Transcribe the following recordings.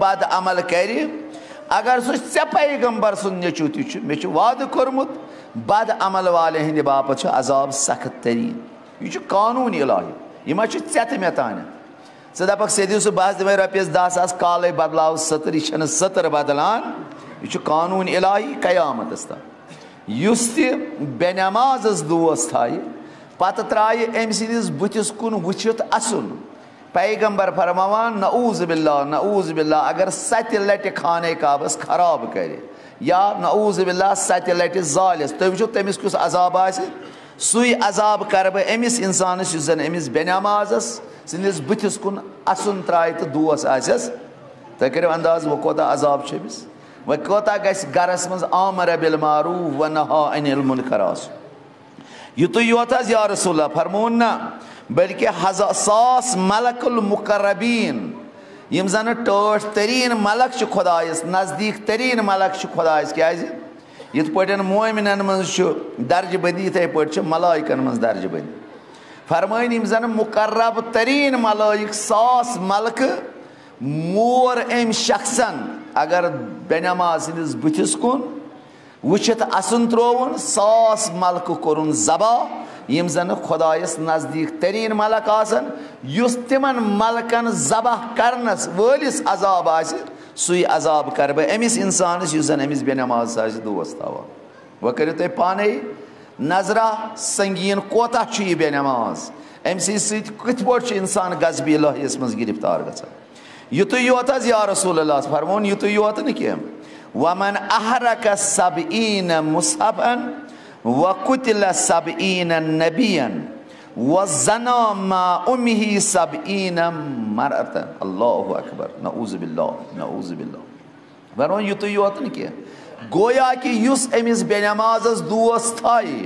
bad amal kari agar su se peygamber sun neçu tüçü meçu vaad kormut bad amal wale hindi bapat azab sakt terin yuçu kanun ilahi imaçı setmetane sadapak sediyorsu bazı ver apes dasas kalay badlav satır işanı satır badalan yuçu kanun ilahi kıyamet asta yusti benamazız duostay patatray emsidiz butis kun vuçut asun पैगंबर फरमावान नऊज़ बिल्ला अगर सत लट खाने Kabsch खराब करे या नऊज़ बिल्ला सत लट जालिस तुम वुचो तमिस कुस अजाब आसे सुई अजाब कर बह अमिस इंसानस युस जन अमिस बेनमाजस सिंदिस बुथिस कुन असुन त्राय तो दोस आसेस तुम करियो अंदाज वो कोता अजाब छमिस वो कोता गस गरस मज आमर बिल मारूफ व नहा अनिल मुनकर आस युतु योतस या रसूलल्लाह फरमोन ना बल्कि सास मलकुल मुकर्रबीन यम जन टोट तरीन मलक खुदायस नजदीक तरीन मलक खुदायस क्या यथ पे मोमिनन मज दर्ज बंदी थे पे मलाइकन मज दर्ज बंदी फरमान यम जन मुकर्रब तरीन मलाइक सास मलक मोर अम शख्सन अगर बेनमाज सिंदिस बुथिस कुन वुचित असन त्रोवन सास मलक कोरुन जबा यम जन खुदायस नजदीक तरीन मलक आसन युस तिमन मलकन जबह करनस वलिस अजाब आसि सुई अजाब कर बह अमिस इंसानस युस जन अमिस बेनमाज आसि दोस थवान व करियो तुम पाने नजरा संगीन कोता छु यह बेनमाज अमि सत कथ पट इंसान गजब इलाहियस मज गिरफ्तार गछान युतु योत या रसूलल्लाह फरमोन युतु योत न कह वमन अहरक सबईन मुसहबन वकुतिल सबईन नबियन वजना मा उम्मिही सबईन मरअतन अल्लाहु अकबर नऊज़ बिल्लाह वरन युतु योत न कह गोया कि युस अमिस बेनमाजस दोस थाई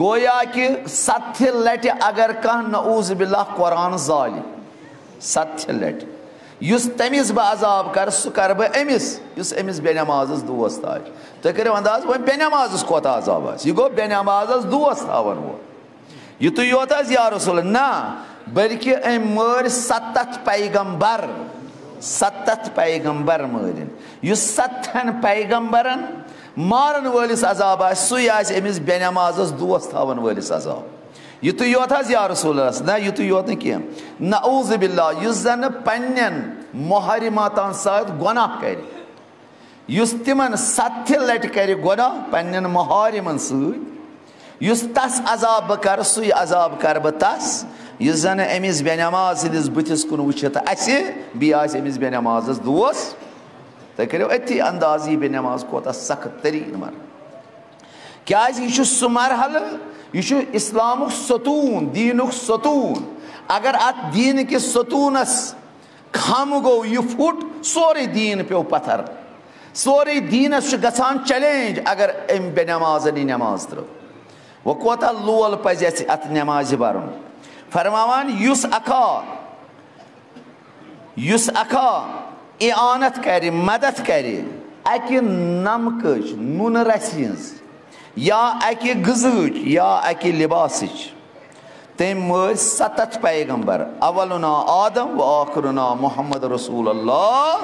गोया कि सत्य लट अगर कह नऊज़ बिल्लाह कुरान जालि सत्य लट युस तमिस बह अजाब कर सह कर बह अमिस युस अमिस बेनमाजस दोस थाई तुम करो अंदाज वो बेनमाजस कोता अजाब यह गो बेनमाजस दोस थावन वो युतु योत या रसूल ना बल्कि अम मर 7 पैगंबर मरिन युस 7 पैगंबरन मारन वलिस अजाब सुई आस अमिस बेनमाजस दोस थावन वलिस अजाब युतु योत या रसूल ना युतु योत न कह नऊज़ बिल्लाह युस जन पन्नन मुहरिमातन सत गुनाह कर युस तिमन 7 लट कर गुनाह पन्नन मुहरिमन सत युस तस अजाब कर सुई अजाब कर बह तस युस जन अमिस बेनमाज सिंदिस बुथिस कुन वुचित असे बी आस अमिस बेनमाजस दोस तुम करियो अथी अंदाज यह बेनमाज कोता सख्त तरीन मर क्या यह सह मरहल यह इस्लामुक सतून दीनुक सतून अगर अत दीन किस सतूनस खम गो यह फुट सोरे दीन पे पत्थर सोरे दीनस गसान चैलेंज अगर अम बेनमाजन नमाज त्रो वो कोता लोल पज अत नमाज बरन फरमावान युस अखा इआनत कर मदद कर अकि नमकच नून रस या अकि गज़च या अकि लिबास तम मर 7 पैगंबर अवलुना आदम व आखिरुना मोहम्मद रसूलुल्लाह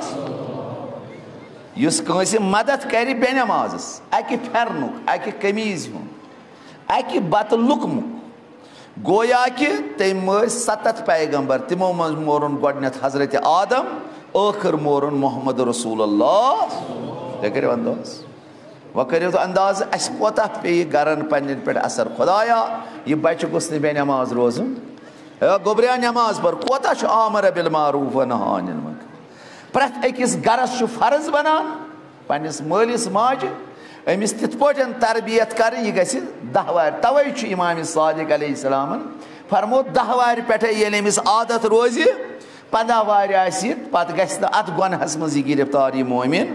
युस कंस मदद कर बेनमाजस अकि फेरनुक अकि कमीज हुन अकि बत लुकमुक गोया कि तम मर 7 पैगंबर तिमो मज मोरन गोडनेथ हजरत आदम आखिर मोरन मोहम्मद रसूलुल्लाह करियो अंदाज व करियो तो अंदाज अस कोता पे गरन पन्न पे असर खुदाया यह बच्चे गुस बेनमाज रोजन गोबरिया नमाज पर कोता आमर बिल मारूफ व नहा अनिल मुनकर प्रत अकिस गरस फर्ज बनान पन्निस मालिस माज अमिस तिथ पटन तरबियत कर यह गि 10 वार तवे इमाम सादिक अलैहिस्सलाम फरमो 10 वार पे अमिस आदत रोज 15 वार पत अत गुनहस मज गिरफ्तार यह मोमिन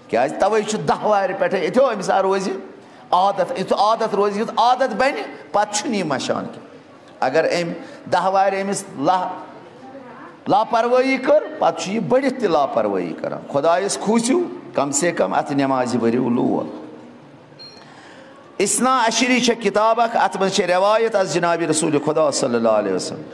क्या तवे 10 वार पे यो अमिस रोज आदत युथ आदत रोज युथ आदत बन पत मशान अगर अम 10 वार अमिस लापरवाही कर पत बढ़ित त लापरवाही कर खुदायस खूसियो कम से कम अत नमाज भरियो लोल इसना अशरी किताब अत मज रवायत अज जनाब रसूल खुदा सल्लल्लाहु अलैहि वसल्लम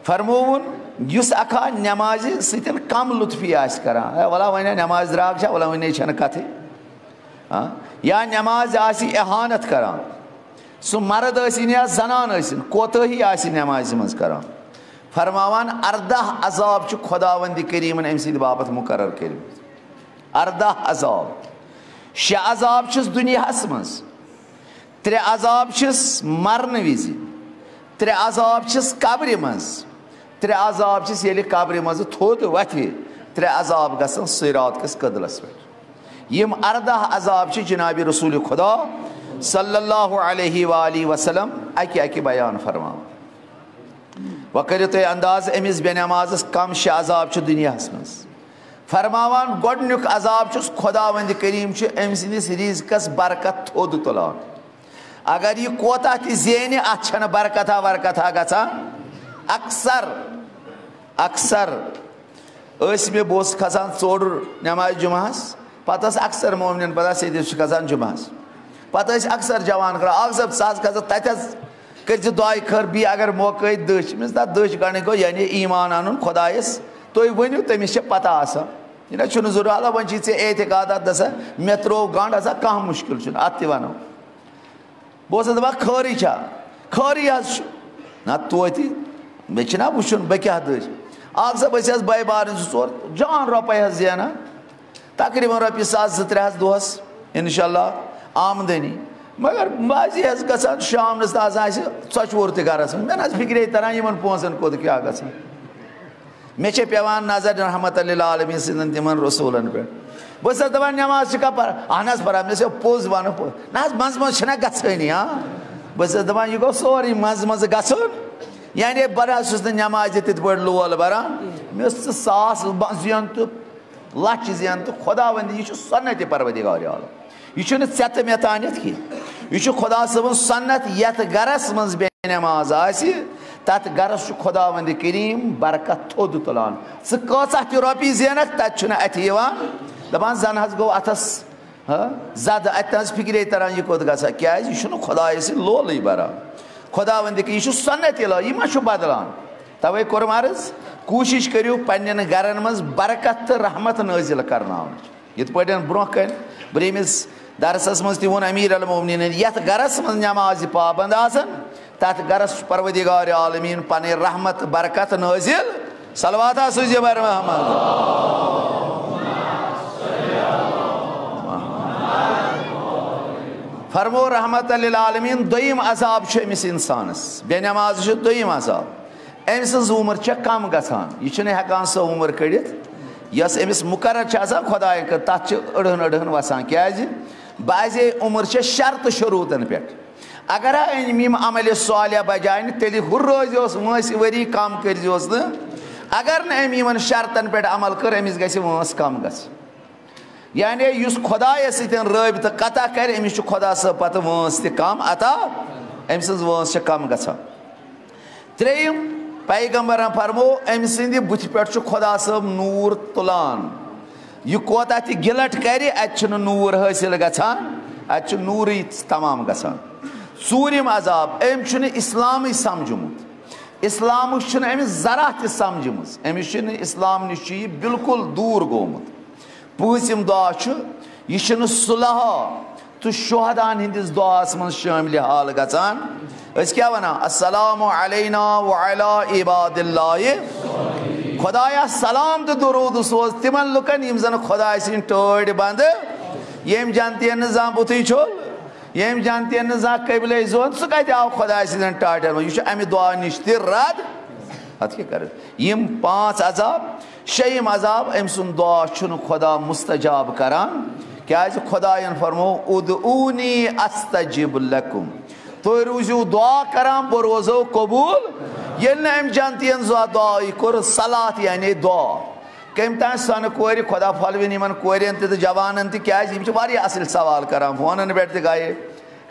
फरमोवन युस अखा नमाज सतन कम लुत्फी आस करान वला वन नमाज द्राग वला वन छन कथ या नमाज आसी एहानत करान सु मर्द आसिन या जनान आसिन कोताही आसी नमाज मज करान फरमावान 18 अजाब छु खुदावंद करीमन अम सद बाबत मुकर्रर कर 18 अजाब 6 अजाब छस दुनियास मज 3 अजाब छस मरन विज 3 अजाब छस कब्र मज 3 अजाब छस येले कब्र मज थोद वथि 3 अजाब गसन सिरात कस कदलस पे यम 18 अजाब छ जनाब रसूल खुदा सल्लल्लाहु अलैहि वाली वसल्लम अकि बयान फरमा व करियो तो अंदाज अमिस बेनमाज कम 6 अजाब छ दुनियास मज फरमावान गोडनुक अजाब छुस खुदावंद करीम छ अम सिंदिस रिज़्क़स बरकत थोद तुलान अगर यह कोता ति ज़ेन अछन बरकता वरकता गसा अक्सर अक्सर मे बोस खसान चोर नमाज जुमास पत अक्सर मोमिन पता सिदिस खसान जुमास पत अक्सर जवान कर सब साज खसा तथ कर दुआ खर बी अगर मौके दश मिस दश गण गो यानी ईमान अन खुदायस तुम वनु तमिस पता यह जरूर वन एतकाद दसा मे त्रो गंड हसा कह मुश्किल अत वनो बस दपान खरी खरी ना तोति मे वुन बह क्या दश बस बाय बार 2 जान रुपये जेना तकरीबन रॉपिस 100-200 दोहस इंशाल्लाह आमदनी मगर बाजी गसान शाम षोर तरस मे फिक्रे तरह इन पोसन कोत क्या गसान मे पेवान नजर रहमत आलमीन सिंदन तिमन रसूलन पे बस दपान नमाज पर अहन परा मे पोज वन ना मज मज गनी बस दपान यह गो सोरी मज मज गन यानी बरस नमाज तिथ पे लोल बरान मे 100 जेन तो लच जेन तो खुदावंद यह सन्नत परवदिगार आलम यह ऐत मे तानत कह यह खुदा सबन सन्नत यथ गरस मज बेनमाज तथ गरस खुदावंद करीम बरकत थोद तुलान कह रोपी जेनक तथ अत दपान जन गो अथस जद अत फिक्रे तरह यह कोत गसा क्या यह खुदाय लोल बरान खुदावंद यह सन्नत यह बदलान तवे कोर अर्ज कोशिश करियो पन्न गरन मज बरकत तो रहमत नाजिल करना ये ब्रोह कन ब्रमिस दरसस मज तोन अमीर अल मोमिनीन यथ गरस मज नमाज पाबंद तथ गरस परवदिगार आलमीन पन रहमत बरकत नाजिल सलवात सुज बर मोहम्मद फरमो रहमत लिल आलमीन दोयम अजाब अमिस इंसानस बेनमाज दोयम अजाब अम सज उम्र कम गसान यह हेकान सो उम्र कड़ित यस अमिस मुकर्रर खुदाय तथ अड़हन अड़हन वसान क्या बाजे उम्र शर्त शरूतन पे अगर अम अमल सालिया बजाय तेल हुर रोज वस वरी कम कर अगर न शर्तन पे अमल कर अमिस गस वस कम ग यानी युस खुदाय सतन रबित कता कर अमिस खुदा सब पत वस तम अता अम सज वस कम गसान त्रेयम पैगंबर फरमो अम सिंद बुथ पे खुदा सब नूर तुलान यह कोता गिलट कर अत नूर हासिल गसान अत नूर तमाम गसान सूरम अजाब अम इस्लाम समझमुत इस्लाम अमिस जरा तमझम अमिस इस्लाम निश बिल्कुल दूर गोमुत पूसम दुआ यह सुलह तो शुहदान हंदिस दुआस मन शामिल हाल गसान क्या वन अस्सलामु अलैना व अला इबादिल्लाहि खुदाया सलाम तो दुरूद सोज तिमन लुकन यम जन खुदा सिन टोड़ बंद यम जानते न जा बुथी छोल यम जानते न जा कबले जोन सु कत आव खुदा सिन टाटर यह अमि दुआ निश त रद अत क्या कर यम 5 अजाब 6 अजाब अम सुन दुआ छु खुदा मुस्तजाब करान क्या खुदायन फरमो उदऊनी अस्तजिब लकुम तो रूजू दुआ करान बो रोजो कबूल ये अम जानती दुआ कोर सलात यानी दुआ कम तान सन कोर खुदा फलविन इन कोरन तो जवान क्या असल सवाल करान फोन पे गए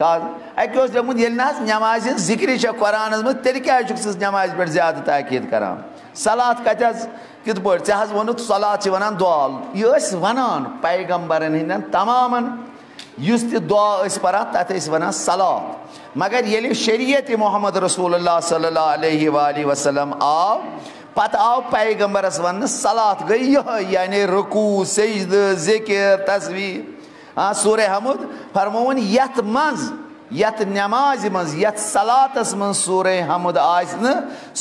अके दमुत ये नमाज जिक्र कुरान मज तेल क्या नमाज पे ज्यादा ताकीद करान सलात कत कित पे वोन सलात वन दुआ यह वन पैगंबरन हंदन तमाम दुआ पारान तथ वन सलात मगर ये शरीयत मोहम्मद रसूलुल्लाह सल्लल्लाहु अलैहि वसल्लम आव पत आव पैगंबरस वन सलात गई यानी रुकू सजद जिक्र तस्बीह सूरह हमुद फरमोन यत मज यत नमाज मज यत सलातस मज सूरह हमुद आसन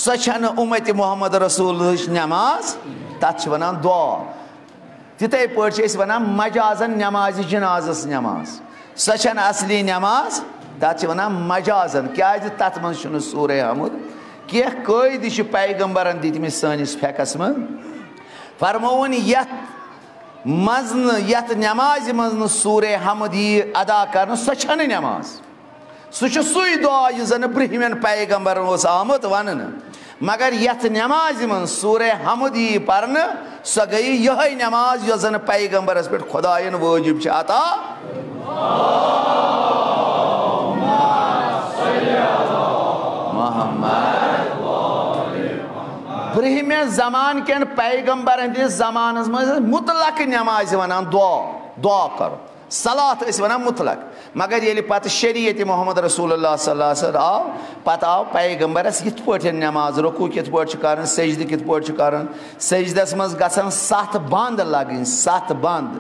सछन उम्मत मोहम्मद रसूल नमाज तत वनान दुआ तिथे पे वनान मजाजन नमाज जनाजस नमाज सछन असली नमाज तत वनान मजाजन क्या तत मज सूरह हमुद क्या कईद पैगंबरन दितम सनिस फेकस मन फरमोन यत मजन यत नमाज मजन सूरह हमुद अदा कर सह नमाज सह सुई दुआ जन ब्रहमन पैगंबर आमुत वन मगर यत नमाज मन सूरह हमुद पर्न सह गई यह नमाज यो जन पैगंबरस पे खुदायन वाजिब अता ब्रहम जमान केन पैगंबर हंदिस जमान मज मुतलक नमाज वनान दुआ दुआ करो सलात वनान मुतलक मगर ये पत शरीयत मोहम्मद रसूलुल्लाह सल्लल्लाहु अलैहि वसल्लम आव पत आव पैगंबरस यिथ पठन नमाज रुकू कित पठ करन सजद कित पठ करन सजदस मज गसन 7 बंद लगन 7 बंद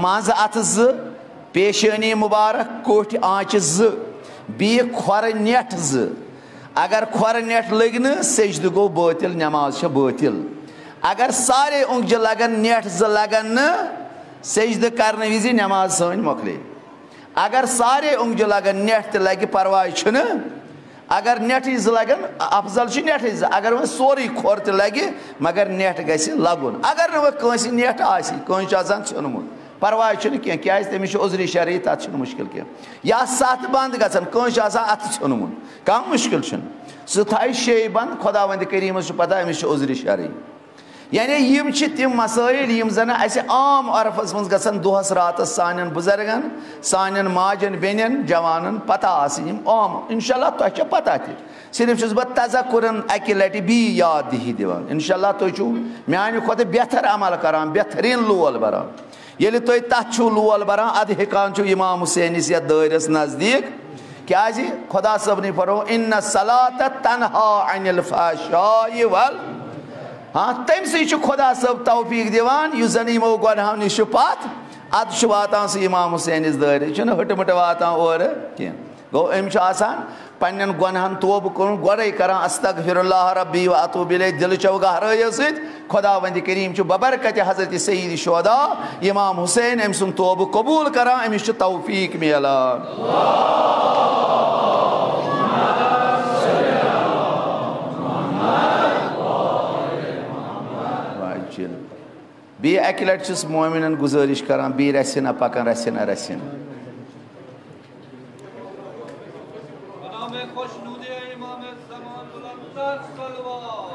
मज अत ज पेशानी मुबारक कोठ आंच ज बी खोर नेट ज अगर खोर नेट लग सजद गो बातिल नमाज बातिल अगर सारे उंगज लगन नेट ज लगन सजद करने विज नमाज सन मोकले अगर सारे उंगज लगन नेट त लगे परवाह अगर नेट ज लगन अफजल नेट ज अगर वह सोरी खोर त लगे मगर नेट गि लगुन अगर वह नेट आसान चुनमुत परवाह क्या तमिस उजरी शरई तथ मुश्किल क्या या 7 बंद गसान अत चुनमुत कम मुश्किल सह थाय 6 बंद खुदावंद करीमस पता अमिस उजरी शरई यानी यम तिम मसाइल यम जन आम अरफस मज गसन दोहस रातस सान बुजुर्गन सान माजन बेनन जवानन पता आम इंशाल्लाह तुझ पता सिर्फ बह तज़क्कुरन अकि लटि बी याद दही दिवान इंशाल्लाह तुझ म्यान खुद बेहतर अमल करान बेहतरीन लोल बरान ये तुम तथ लोल बरान अद हेकान इमाम हुसैनिस या दरस नजदीक क्या खुदा सबनी फरो इन्न सलात तन्हा अनिल फहशाइ वल हाँ तम सी खुदा सब तौफीक दिवान युस जन यमो गुनाहों निश पत अद वातान सह इमाम हुसैनिस दरस हटमट वातान और कह गो अम पन्न गुनाहन तोब कर गोड़े कर अस्तगफिरुल्लाह रब्बी व अतूबु इलैह दिल चो गहरायो सत खुदावंद करीम बबरकत हजरत सय्यद शुहदा इमाम हुसैन अम सुन तोब कबूल कर अमिस तौफीक मिलान बी अकि लट मोमिनन गुजारिश करान बी रसिना पकान रसिना रसिना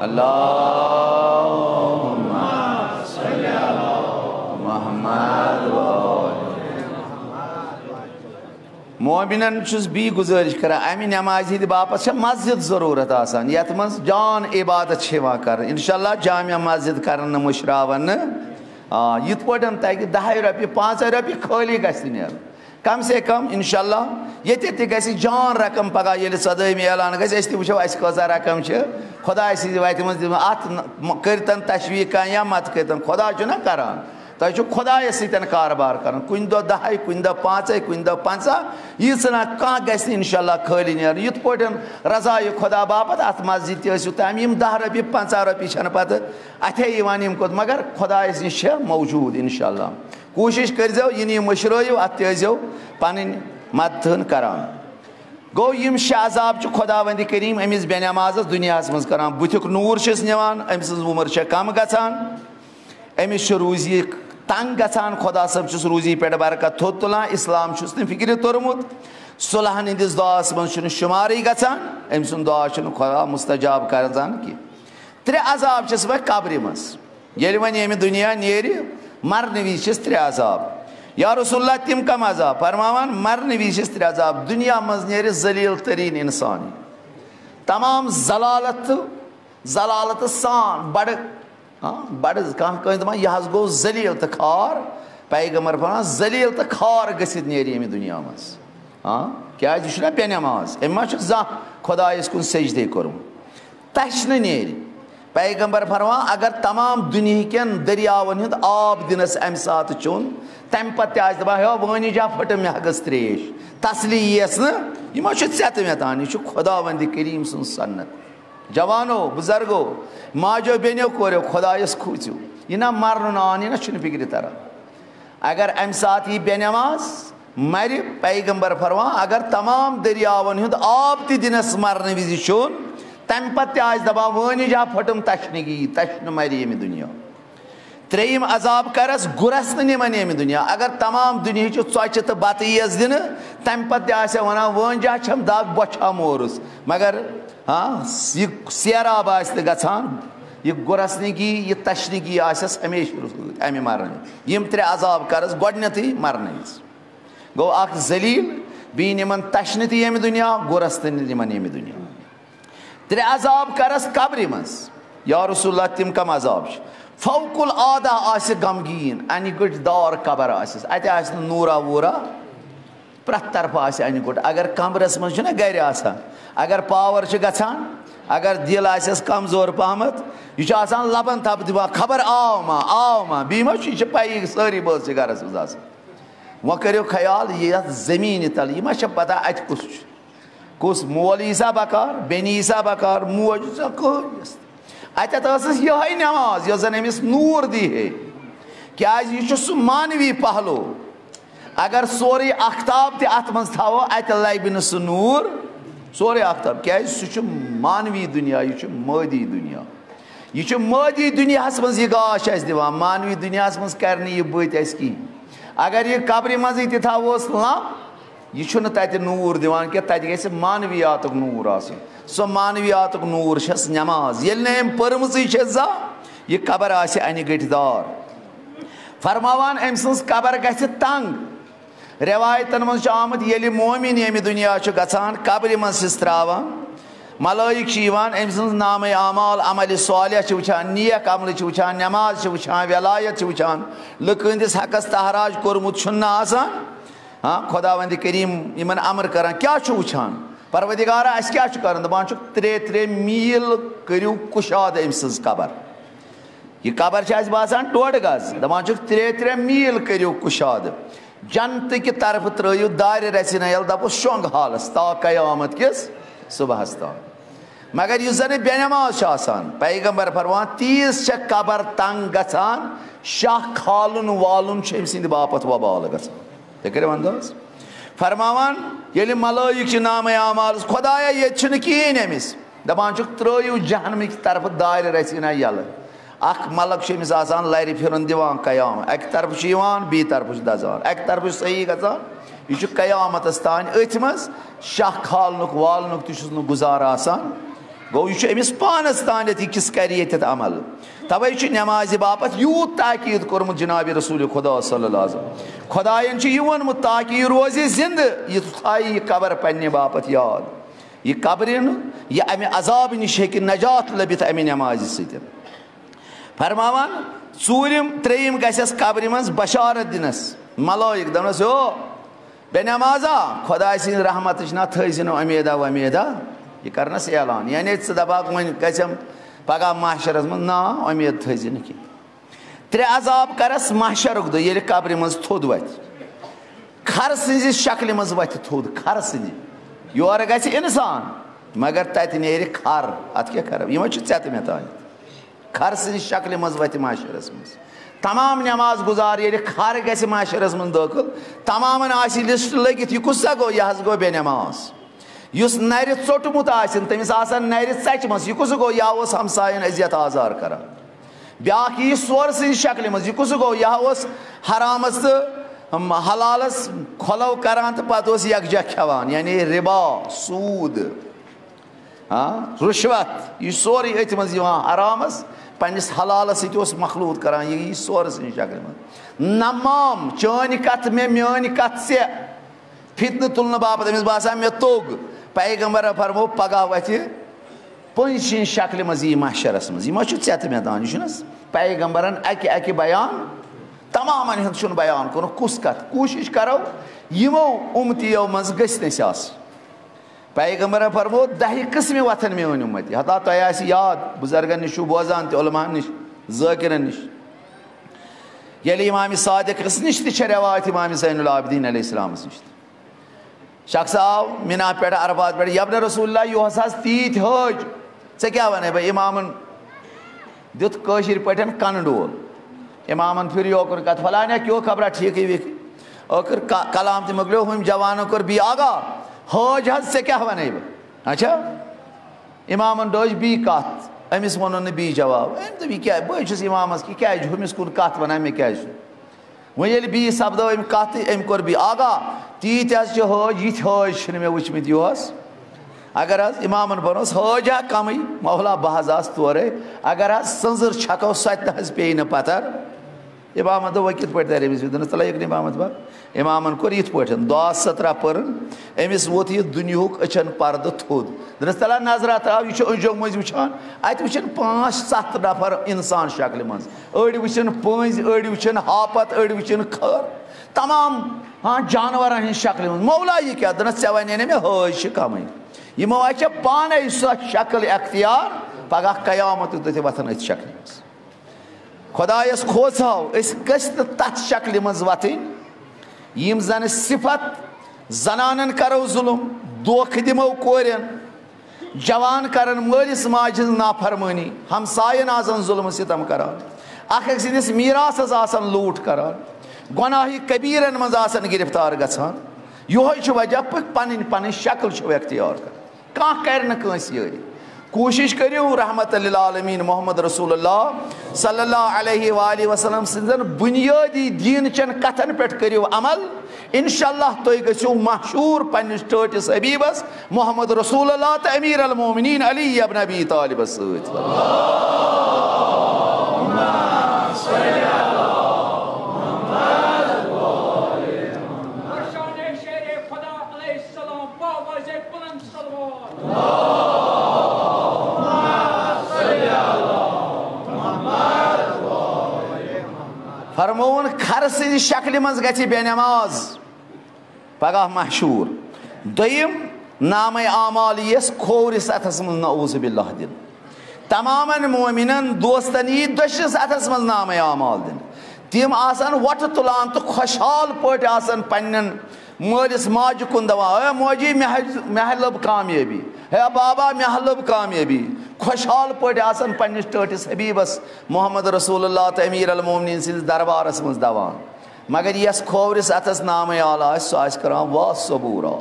अल्लाहुम्मा सल्ली अला मुहम्मद मोमिनन बी गुजारिश कर अमि नमाज हिंद बापत मस्जिद जरूरत आसान यत मज जान इबादत कर इंशाल्लाह जामिया मस्जिद कर मुशरावन यिथ पटन तक 10 रपी 5 रपी खाली ग कम से कम इंशाल्लाह ये गि जान रकम पगह ये सदाम ऐलान गो कसा रकम खुदा वत अत करतन तशवीक कह या मत करतन खुदा करान तुम खुदाय सतन कारबार कर कुन दो 10 कुन दो 5 कुन दो 50 यीच ना कह गि इंशाल्लाह खाली नीर युथ पटन रजाय खुदा बापत अत मस्जिद तम 10 रपी 50 रपी पे अथे कोत मगर खुदायस नश मौजूद इंशाल्लाह कोशिश करो यह मशरो अत पन मदन करान गो यम शाजाब खुदावंद करीम अमिस बेनमाज दुनिया मज करान बुथुक नूर निवान अमिस उम्र कम गसान अमिस रूजी तंग गसान खुदा सब रूजी पे बरकत थोद तुलान इस्लाम फिक्र तोरमुत सुलहन हंदिस दुआस मज शुमारी गसान अम सुन दुआ खुदा मुस्तजाब करान कि 3 अजाब वह कब्र मज ये वन ये दुनिया नेर मरने विज 3 अजाब या रसूलुल्लाह तिम कम अजाब फरमावान मरने विज 3 अजाब दुनिया मज नेर जलील तरीन इंसान तमाम जलालत सान बड़ बड़ कह दपान यह गो जलील तो खार पैगंबर फरमान जलील तो खार गसित नेर दुनिया मज हाँ क्या यह बे नमाज अमे जा खुदायस कुन सजदे कोर्मुत तश्न नेर पैगंबर फरमान अगर तमाम दुनिया कन दरियावन हुंद आब दिनस अम सात चोन तम पे दपा हो वन जा फट मे हगस त्रेश तसली यस नह चत मे तान यह खुदावंद करीम सुन सन्नत जवानो बुजुर्गो माजो बेनो कोरो खुदायस खूचो यह ना मरन आन यह ना फिक्र तरह अगर अम सात यह बेनमाज मर पैगंबर फरमान अगर तमाम दरियावन हुंद आब ति दिनस मरन विज चोन तम पे दपा वन जा फटम तश्नगी तश्न मर ये दुनिया त्रेयम अजाब करस गुरस निमन ये दुनिया अगर तमाम दुनिया चौच तो बत यस दिन तम पे वन वन जा छम दाग बोछा मोरस मगर हाँ यह सैराब गान यह गुरसनगी यह तश्नगी आस हमेशा अमे मरन यम त्रे अजाब करस गोडनथ मरन गो अख जलील बी निमन तश्न ये दुनिया गुरस निमन ये दुनिया त्रे अजाब करस कब्र मज या रसूलुल्लाह तिम कम अजाब फौकुल आदा आस गमगीन अन गुट दार कबर अत नूरा वूरा प्रथ तरफ अन गुट अगर कमरस मज गर अगर पावर गछान अगर दिल आस कमजोर पहमत यह लबन थप दिवान खबर आव मा बी यह पी सारी बस गरस मज वह करो ख्याल यह जमीन तल यह पता अत कुस मोल ईसा बकार बेनी ईसा बकार मोज कस अत यह नमाज यह जन अमिस नूर दी है क्या यह सह मानवी पहलो अगर सोरे आफ्ताब तथ मज थो अत लबि न सह नूर सोरे आफ्ताब क्या सह मानवी दुनिया यह मादी दुनिया यह मादी दुनिया मज यह गाश दिवान मानवी दुनिया मज कर यह बत कहीं अगर यह कब्र मज थोस लम यह तत नूर दिवान कि तत गि मानवियात नूर सो मानवियात नूर नमाज ये अम पर्मज जा यह कबर अन गठदार फरमावान अम सज कबर गि तंग रिवायतन मज आमत ये मोमिन ये दुनिया गसान कब्र मज त्रावान मलाइक अम सज नाम आमाल अमल सालिह वुचान नेक अमल वुचान नमाज वुचान वलायत वुचान लुकंदिस हकस तहराज कोरमुत हाँ खुदावंद करीम इमन अमर कर क्या वुचान परवदिगारा अस क्या कर दपान त्रे मील करू कुशाद अम सज कबर यह कबर बासान 1.5 गज दपान त्रे मील करू कुशाद जन्नत कि तरफ त्रो दार रसन यल दपो शोंग हालस ता कयामत किस सुबह तक मगर यह जन बेनमाज पैगंबर फरमान तीस कबर तंग गसान शाह खालुन वालुन अम सिंद बापत वबाल गसान कर अंदाज फरमावान ये मलाइक नाम आमाल खुदाया ये कहें अमिस दपान त्रो जहनम तरफ दार रसीना यल अख मलक लर फिर दिवान कयाम अक तरफ बी तरफ दजान अक तरफ सही गसान यह कयामत तान अथ मज शाह खालनुक वालनुक तह गुजार आसान गो यह अमिस पानस तान किस कर अमल तवे नमाज बापत यूत ताकीद कोर्मुत जनाब रसूल खुदा सल्लल्लाहु अलैहि वसल्लम खुदायन यह वोनमुत ताकि यह रोज जिंद यह थाई यह कबर पन्ने बापत याद यह कब्र यह अमे अजाब नश हे नजात लबित अमे नमाज सत फरमावान चूरिम त्रेयम गस कब्र मज बशारत दिनस मलाइक दनस हो बे नमाजा खुदा सिंद रहमत ना थनो उमेदा वमेदा यह करनस ऐलान यानी दपाक वन गम पगह महशरस मज ना उमेद थन कह त्रे अजाब करस महशरुक दो ये कब्र मज थोद वत खर सज शक्ल मज वत थोद खर सज योर गि इंसान मगर तत नेर खर अत क्या कर यह चे मे तान खर सज शक्ल मज वत महशरस मज तमाम नमाज गुजार ये खर गि महशरस मज दाखिल तमाम लिस्ट लगित यह कुसा गो यह गो बे नमाज युस नर चोटमुत तमिस नर सचमस यह कुस गो यह हमसायन अजियत आजार कर ब्याक यह सोर सज शक्ल मज यह कुस गो यह हरामस तो हलालस खोलो करान तो पत यकजा खेवान यानी रिबा सूद रुश्वत यह सोरे अथ मज हरामस पन्निस हलालस सत मखलूत करान यह सोर सज शक्ल मज नमाम चान कथ मे मान कथ से फितन तुलन बापत अमिस बासान मे तोग पैगंबर फरमो पगह वथ पंच शक्ल मज यह महशरस मज यह े मे तान यह पैगंबरन अक बयान तमामन हूँ बयान कर कुस कत कोशिश करो यमो उम्मतियों मज गि पैगम्बर फरमो 10 किस्म वथन मे उम्मती हता तुम याद बुजुर्गन निश बोजान उलमा निश ज़ाकिरन निश ये इमाम सादिक निश रवायत इमाम ज़ैनुल आबिदीन अलैहिस्सलाम निश शख्स आव मिना पे अरफात पे यबन रसूलुल्लाह योहस तीत हज ऐ क्या वन भाई इमामन दुत कशिर पे कन डोल इमामन फिर योकर कत फलाना क्यों खबरा ठीक ही विक ओकर कलाम तो मगलो हम जवानों कर भी आगा हज हज से क्या वन अच्छा इमामन डोज बी कत अमिस वो बी जवाब तो क्या बहुत इमामस कि क्या हमिस कुन कत वन मे क्या वो बी सपदो अम कत अम कोर बी आगा तीत हज हज मे वुचमित योहस अगर हज इमामन बनोस हज हा कम मौला बहज आस तोरे अगर हज संजर छको सत पे न पतर इमामन दो कित पे तर अमिस तला इमामत बा इमामन कोर इत पे दुआ 17 पर अमिस वोत यह दुनियुक अचन पर्द थोद दस तला नजरा त्राव यह अंजो मज वुचान अत वुचन 5-7 नफर इंसान शक्ल मज अड़ वुचन पंज अड़ वुचन हापत अड़ वुचन खर तमाम हाँ जानवर हज शक्ल मज मौला यह क्या दस ऐ वन मे हज कम यमो आ पाने सो शक्ल अख्तियार पगह कयामत दे वथन अथ शक्ल मज खुदायस खोसाव गस तथ शक्ल मज वथन यम जन सिफत जनानन करो जुलुम दोख दिमो कोरन जवान करन मालिस माज नाफरमानी हमसायन आसन जुल्म सितम करान अख सिंदिस मीरासस आसन लूट करान गुनाही कबीरन मज आसन गिरफ्तार गछान योह वजह पन पन शक्ल अख्तियार कर कर नस यारी कोशिश करियो रहमत लिल आलमीन मोहम्मद रसूलुल्लाह सल्लल्लाहु अलैहि वसल्लम सिंदन बुनियादी दीन चन कथन पे करियो अमल इंशाअल्लाह तुम गो मशहूर पन्निस टटिस हबीबस मोहम्मद रसूलुल्लाह तो अमीर अल मोमिनीन अली इब्न अबी तालिब फरमोन खर सि शक्ल मज गि बेनमाज पगह मशहूर दोयम नाम आमाल यस खोरिस अथस मज नऊज़ बिल्लाह दिन तमामन मोमिनन दोस्तन यी दशिस अथस मज नाम आमाल दिन तिम आसन वट तुलान तो खुशहाल पट आसन पन्नन मालिस माज कुन दवा मोजी मे लब कामयाबी है बाबा मे लब कामयाबी खुशहाल पट आसन पन्निस टटिस हबीबस मोहम्मद रसूलुल्लाह तो अमीर अल मोमिनीन सिंदिस दरबारस मज दवान मगर यस खोवरिस अथस नाम आल सह करान वाह सबूरा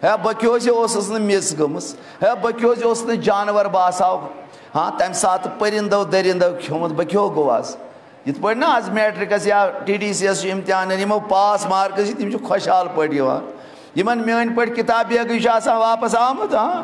है बक्योस मिस गमस है बक्योस जानवर बासाव हाँ तम सात परिंदो दरिंदो खियोमुत बक्यो गोवास इत पे ना आज मैट्रिकस या TTCS इम्तिहान यमो पास मार्कस तम खुशहाल पे मान पे किताब बैग वापस आमुत हाँ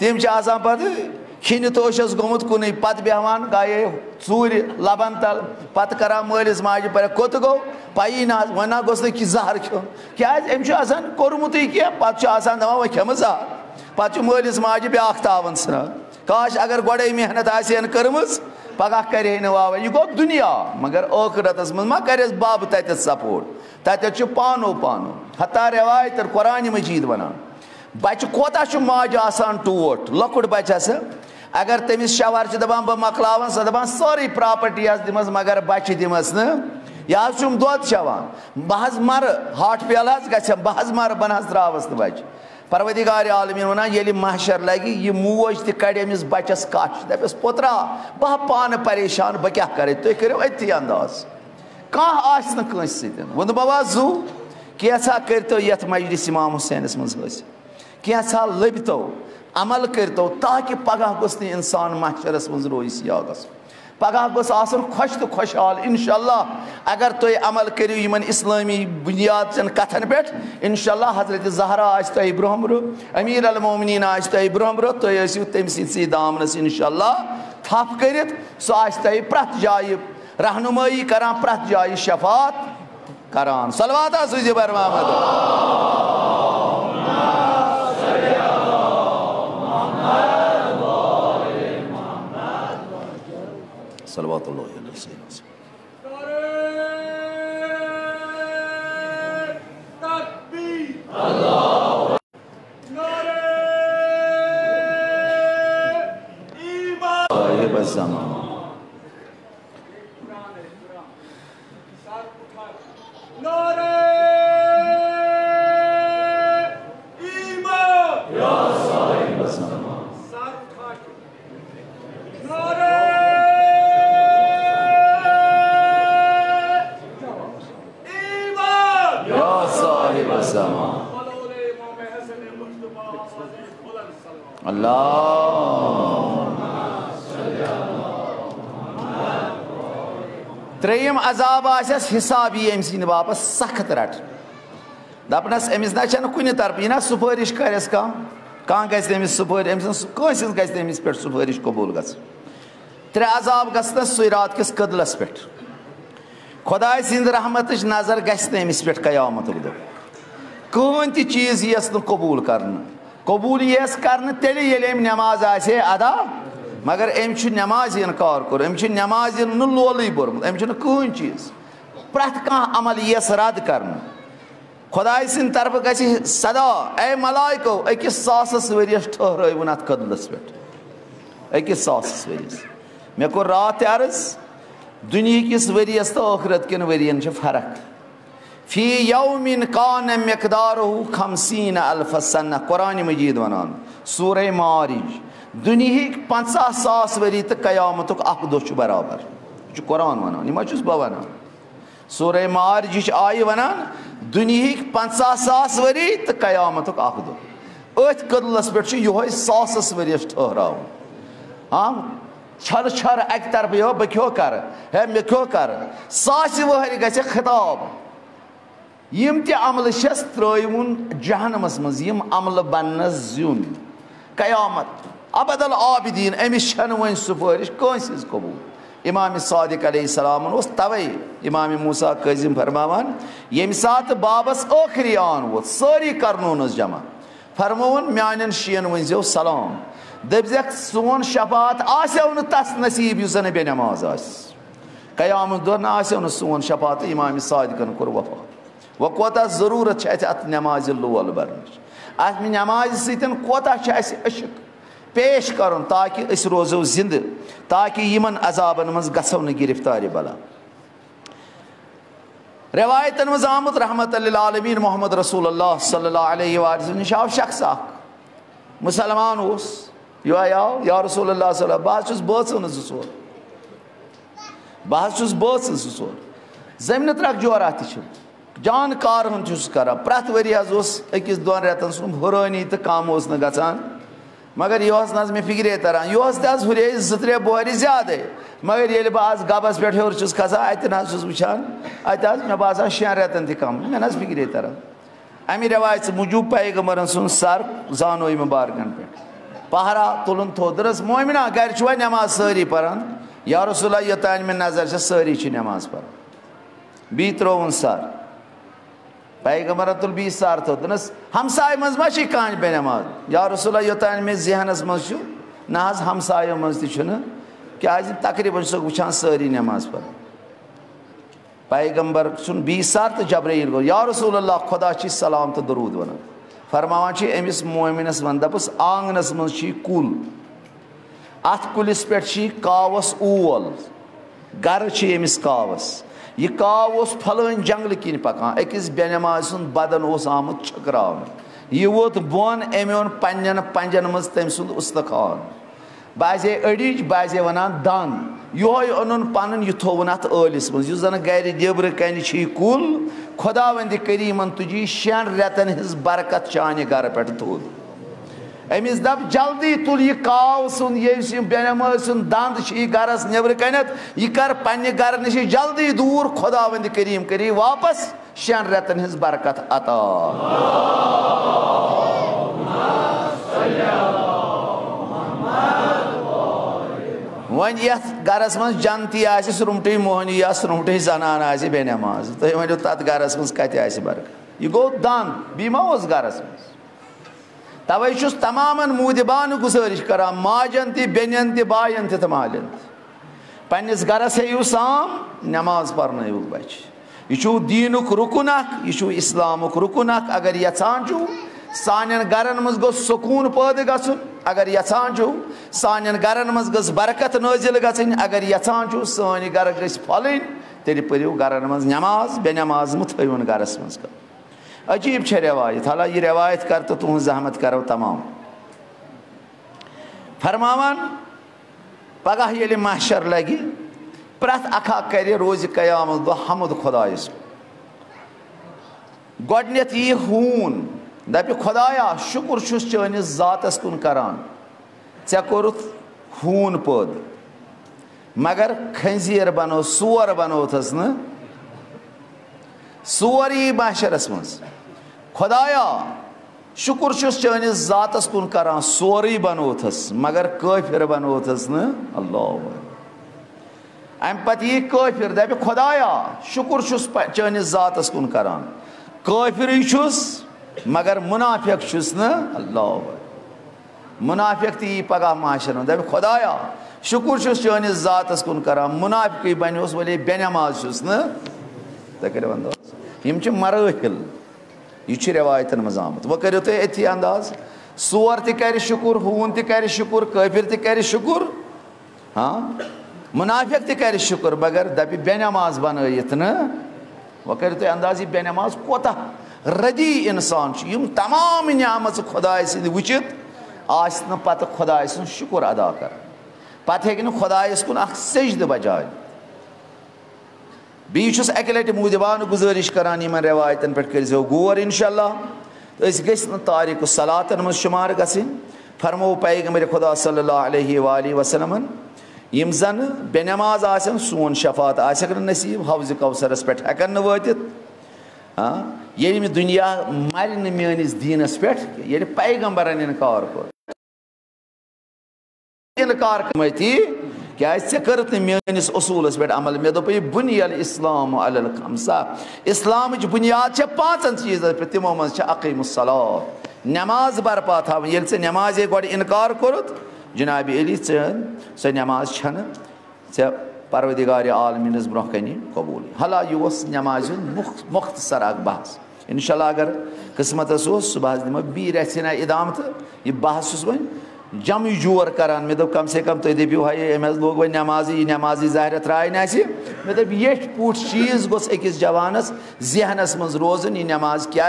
तम पे खिन तोशस गोमुत कुन पत बेहान गाये चूर लबन तल पत करा मालिस माज पर कोत गो पई ना वन गोस कि जहर खियोन क्या कोर्मुत कह पे दवा खेम जहर पे मालिस माज ब्या तावन सना काश अगर गोड़े मेहनत आन कर्म पगह करे वाव यह गो दुनिया मगर आखिरतस मह कर बाब तत सपोर्ट तत पानो पानो हता रवायत कुरान मजीद वनान बच्चे कोता माज आसान टोट लकुट बच्चस अगर तमिस शवर दपान बह मकलावन सह दपान सारी प्रॉपर्टी दिमस मगर बच्चे दिमस न यह दोद चवान बह मर हाट पेल गम बह मर बन त्रावस तो बच्चे परवदिगार आलमीन वन ये महशर लगे यह मोज तड़ अमिस बच्चस कश दपस पुत्रा बह पान परेशान बह क्या कर तुम करो अति अंदाज कह वो बवा जू कैसा करतो यथ मजलिस इमाम हुसैनस मज हासिल कैसा लबतो अमल करतो ताकि पगह गोस इंसान महशरस मज रोइस यादस पगह गोस आसन खुश तो खुशहाल इंशाअल्लाह अगर तुम अमल करो इन इस्लामी बुनियाद चन कथन पे इंशाअल्लाह हजरत ज़हरा आज तुम ब्रोहम रो अमीर अल मोमिनीन आज तुम ब्रोहम रो तुम आसियो तम सी दामनस इंशाअल्लाह थप कर सह आज तुम प्रथ जाय रहनुमाई करान प्रथ जाय शफात करान सलवात सुजी बर सलवातुल्लाह अलैहि वसल्लम त्रेयम अजाब आसस हिसाबी अम सिंद बाप सख्त रट दपनस अमिस ना कुन तरफ यह सुफारिश करस कह गमिस सुफारिश गमिस पे सुफारिश कबूल ग त्रे अजाब गस सुरात किस कदलस पे खुदा सिंद रहमत नजर गमिस पे कयामत दो कहन त चीज यस न कबूल कर कबूल यस कर तेल ये नमाज आसे अदा मगर अम नमाज इनकार कोर अम नमाज लोल बोरमुत अम कहन चीज प्रथ कह अमल यस रद कर खुदा सिंद तरफ ग सदा ए मलाइको अकिस सासस वरियस ठहरवन अत कदलस पे अकिस सासस वरियस मे कोर रात अर्ज दुनिया किस वरियस तो आखिरत किन वरियन फर्क फी यौमिन कान मिक़दारुहु 50 अल्फ सन्ना कुरान मजीद वनान सूरह मारिज दुनिया 50,000 वरी तो कयामतुक अख दो बराबर कुरान वनान यह बह वनान सूरह मारिज आय वनान दुनिया 50,000 वरी तो कयामतुक अख दो अथ कदलस पे यह सासस वरियस ठहराव हाँ छर छर अक तरफ यो बह क्यों कर है मे क्यों कर सास वहर ग खिताब यम त अमल त्रवन जहनमस मज यम अमल बनस जुन कयामत अबदल आबिदीन अमिस वन सुफारिश कंस कबूल इमाम सादिक अलैहिस्सलाम तवे इमाम मूसा काजिम फरमावान यम सात बाबस आखिरी आन वो सारी करनोन जमा फरमोन म्यान शीन वनजो सलाम दपजक सोन शफात आसो न तस नसीब युस जन बे नमाज आस कयामत दो न आसो न सोन शफात इमाम सादिकन कोर वफा वो कोता जरूरत अत नमाज लोल बरन अत नमाज सतन कोता अशक पेश कर ताकि अस रोजो जिंद ताकि यमन अजाबन मज गसो न गिरफ्तारी बला रवायतन मज आमुत रहमत लिल आलमीन मोहम्मद रसूलुल्लाह सल्लल्लाहु अलैहि वसल्लम निश आव शख्स मुसलमान उस यो आयो या रसूलुल्लाह सल्लल्लाहु बस बचन जोर बस बचन जोर जमीन त्रक जोरा जानकार कर प्रथ वरी अकिस दोन रेतन सुन हुरानी तो कम न गचान मगर यह न मे फिक्रे तरान यह हुरे 2-3 बोहर ज्यादा मगर ये बह गबस पे हर खसान अतन वुचान अत मे बासान 6 रेतन तक कम मे फिक्रे तरान अमि रवायत मूजूब पैगम्बरन सुन सर जानो मुबारकन पे पहरा तुलन थोदरस मोमिना गर नमाज सारी पान या रसूलल्लाह योतान मे नजर सारी नमाज पान बी त्रोवन सर पैगम्बर तुल 20 सार थोदनस हमसाय मज मा कह बे नमाज या रसूलल्लाह योतान मे जहनस मज न हमसायो मज क्या तकरीबन सो वुचान सारी नमाज पान पैगम्बर सुन 20 सार तो जबरील गो या रसूलल्लाह खुदा सलाम तो दरूद वन फरमावान अमिस मोमिनस वन दपस आंगनस मज कुल अत कुलिस पे कावस ओल गर अमिस कावस यह काव फलान जंगल किन पकान अकिस बेनमाज सुन बदन आमुत छकराव यह वोत बोन अमे ओन पन्न पंजन मज तम सुंद उस्तखान बाजे अड़िज बाजे वनान दान योय ओन पन यह थोवन अत ٲलِस मज जन गर नेबर कन कुल खुदा वंद करीमन तुजी 6 रेतन हिज बरकत चाने गर पे थोद अमिस दप जल्दी तुल यह काव सुन ये बेनमाज सुन दंद गरस नेबर कनत यह कर पन्ने गर नश जल्दी दूर खुदा वंद करीम करी वापस 6 रेतन हिज बरकत अता वन यथ गरस मज जनती रुमटे मोहनी या रुमटे जनान बेनमाज तुम वो तथ गरस मज कत बरकत यह गो दान बीमा गरस मज तवे तमाम मूदिबान गुजारिश कर माजन बेन बायन तो मालन पन्निस गरस हेयू साम नमाज पर्न बच यह दीनुक रुकन यह इस्लामुक रुकन अगर यचान सानन गरन मज गो सुकून पैदा गन अगर यचान सानन गरन मज गस बरकत नाजिल गन अगर यचान सान गर गस फलन तेल परो गरन मज नमाज बे नमाज मु थवन गरस मज अजीब है रवायत हाला यह रवायत कर तो तुह जहमत करो तमाम फरमावन पगह ये महशर लगे प्रथ अखा कर रोज कयामत दह हमद खुदायस गोडनेथ यी हून दप खुदाया शुक्र छुस चनिस जातस कुन करान ऐ कोरुत हून पद मगर खंजीर बनो सूर बनोथस न सूर यी महशरस मज खुदाया शुक्र छुस चनिस जातस कुन करान सोरी बनोथस मगर काफिर बनोथस न अल्लाह अम पत यी काफिर दप खुदाया शुक्र छुस चनिस जातस कुन करान काफिर छुस मगर मुनाफिक छुस न अल्लाह मुनाफिक ती पगह माशर दप खुदाया शुक्र छुस चनिस जातस कुन करान मुनाफिक बनोस वले बेनमाज छुस न तक यम मराहिल यह रवायतन मज आमुत वो करो तुम अथी अंदाज सोर तर शुक्र हून तर शुक्र काफिर तर शुक्र हाँ मुनाफिक तर शुक्र मगर दप बेनमाज बनत न वो करो तुम अंदाज यह बेनमाज कोता रदी इंसान यम तमाम नियामत खुदाय सद वचित आस न पत खुदाय सुन शुक्र अदा कर पत हेक खुदायस कुन सजद बजाय बीस अकि लटि मुदिबान गुजारिश करान इन रवायतन पे करो गौर इंशाअल्लाह तो तारीक सलातन मज शुमार गसिन फरमो पैगंबर खुदा सल्लल्लाहु अलैहि वसल्लम यम जन बेनमाज आसन सोन शफात आसक नसीब हौज कौसरस पे हेकन वातित ये दुनिया मर मेनिस दीनस पे ये पैगंबरन इनकार कोर इनकार कमती क्या कर मेनिस उसूलस पे अमल मे दोप बुनियल इस्लाम अलल खमसा इस्लाम बुनियाद पांचन चीजन पे तिमो मज अकीमुस्सलात नमाज बरपा थवन ये ऐ नमाज गोड इनकार कोरुत जनाब अली सो नमाज छन ऐ परवदिगार आलमीनस ब्रोह कन कबूल हला यह नमाज मुख्तसर अख बहस इंशाल्लाह अगर किस्मतस सुबह दिमो बी रना इदाम तो यह बहस वन जम जोर करान मे कम से कम तुम दपू हाई अम लोग वो नमाजी ज़ाहिर त्राय मे दप ये पुट चीज गोस अकिस जवानस जहनस मज रोजन यह नमाज क्या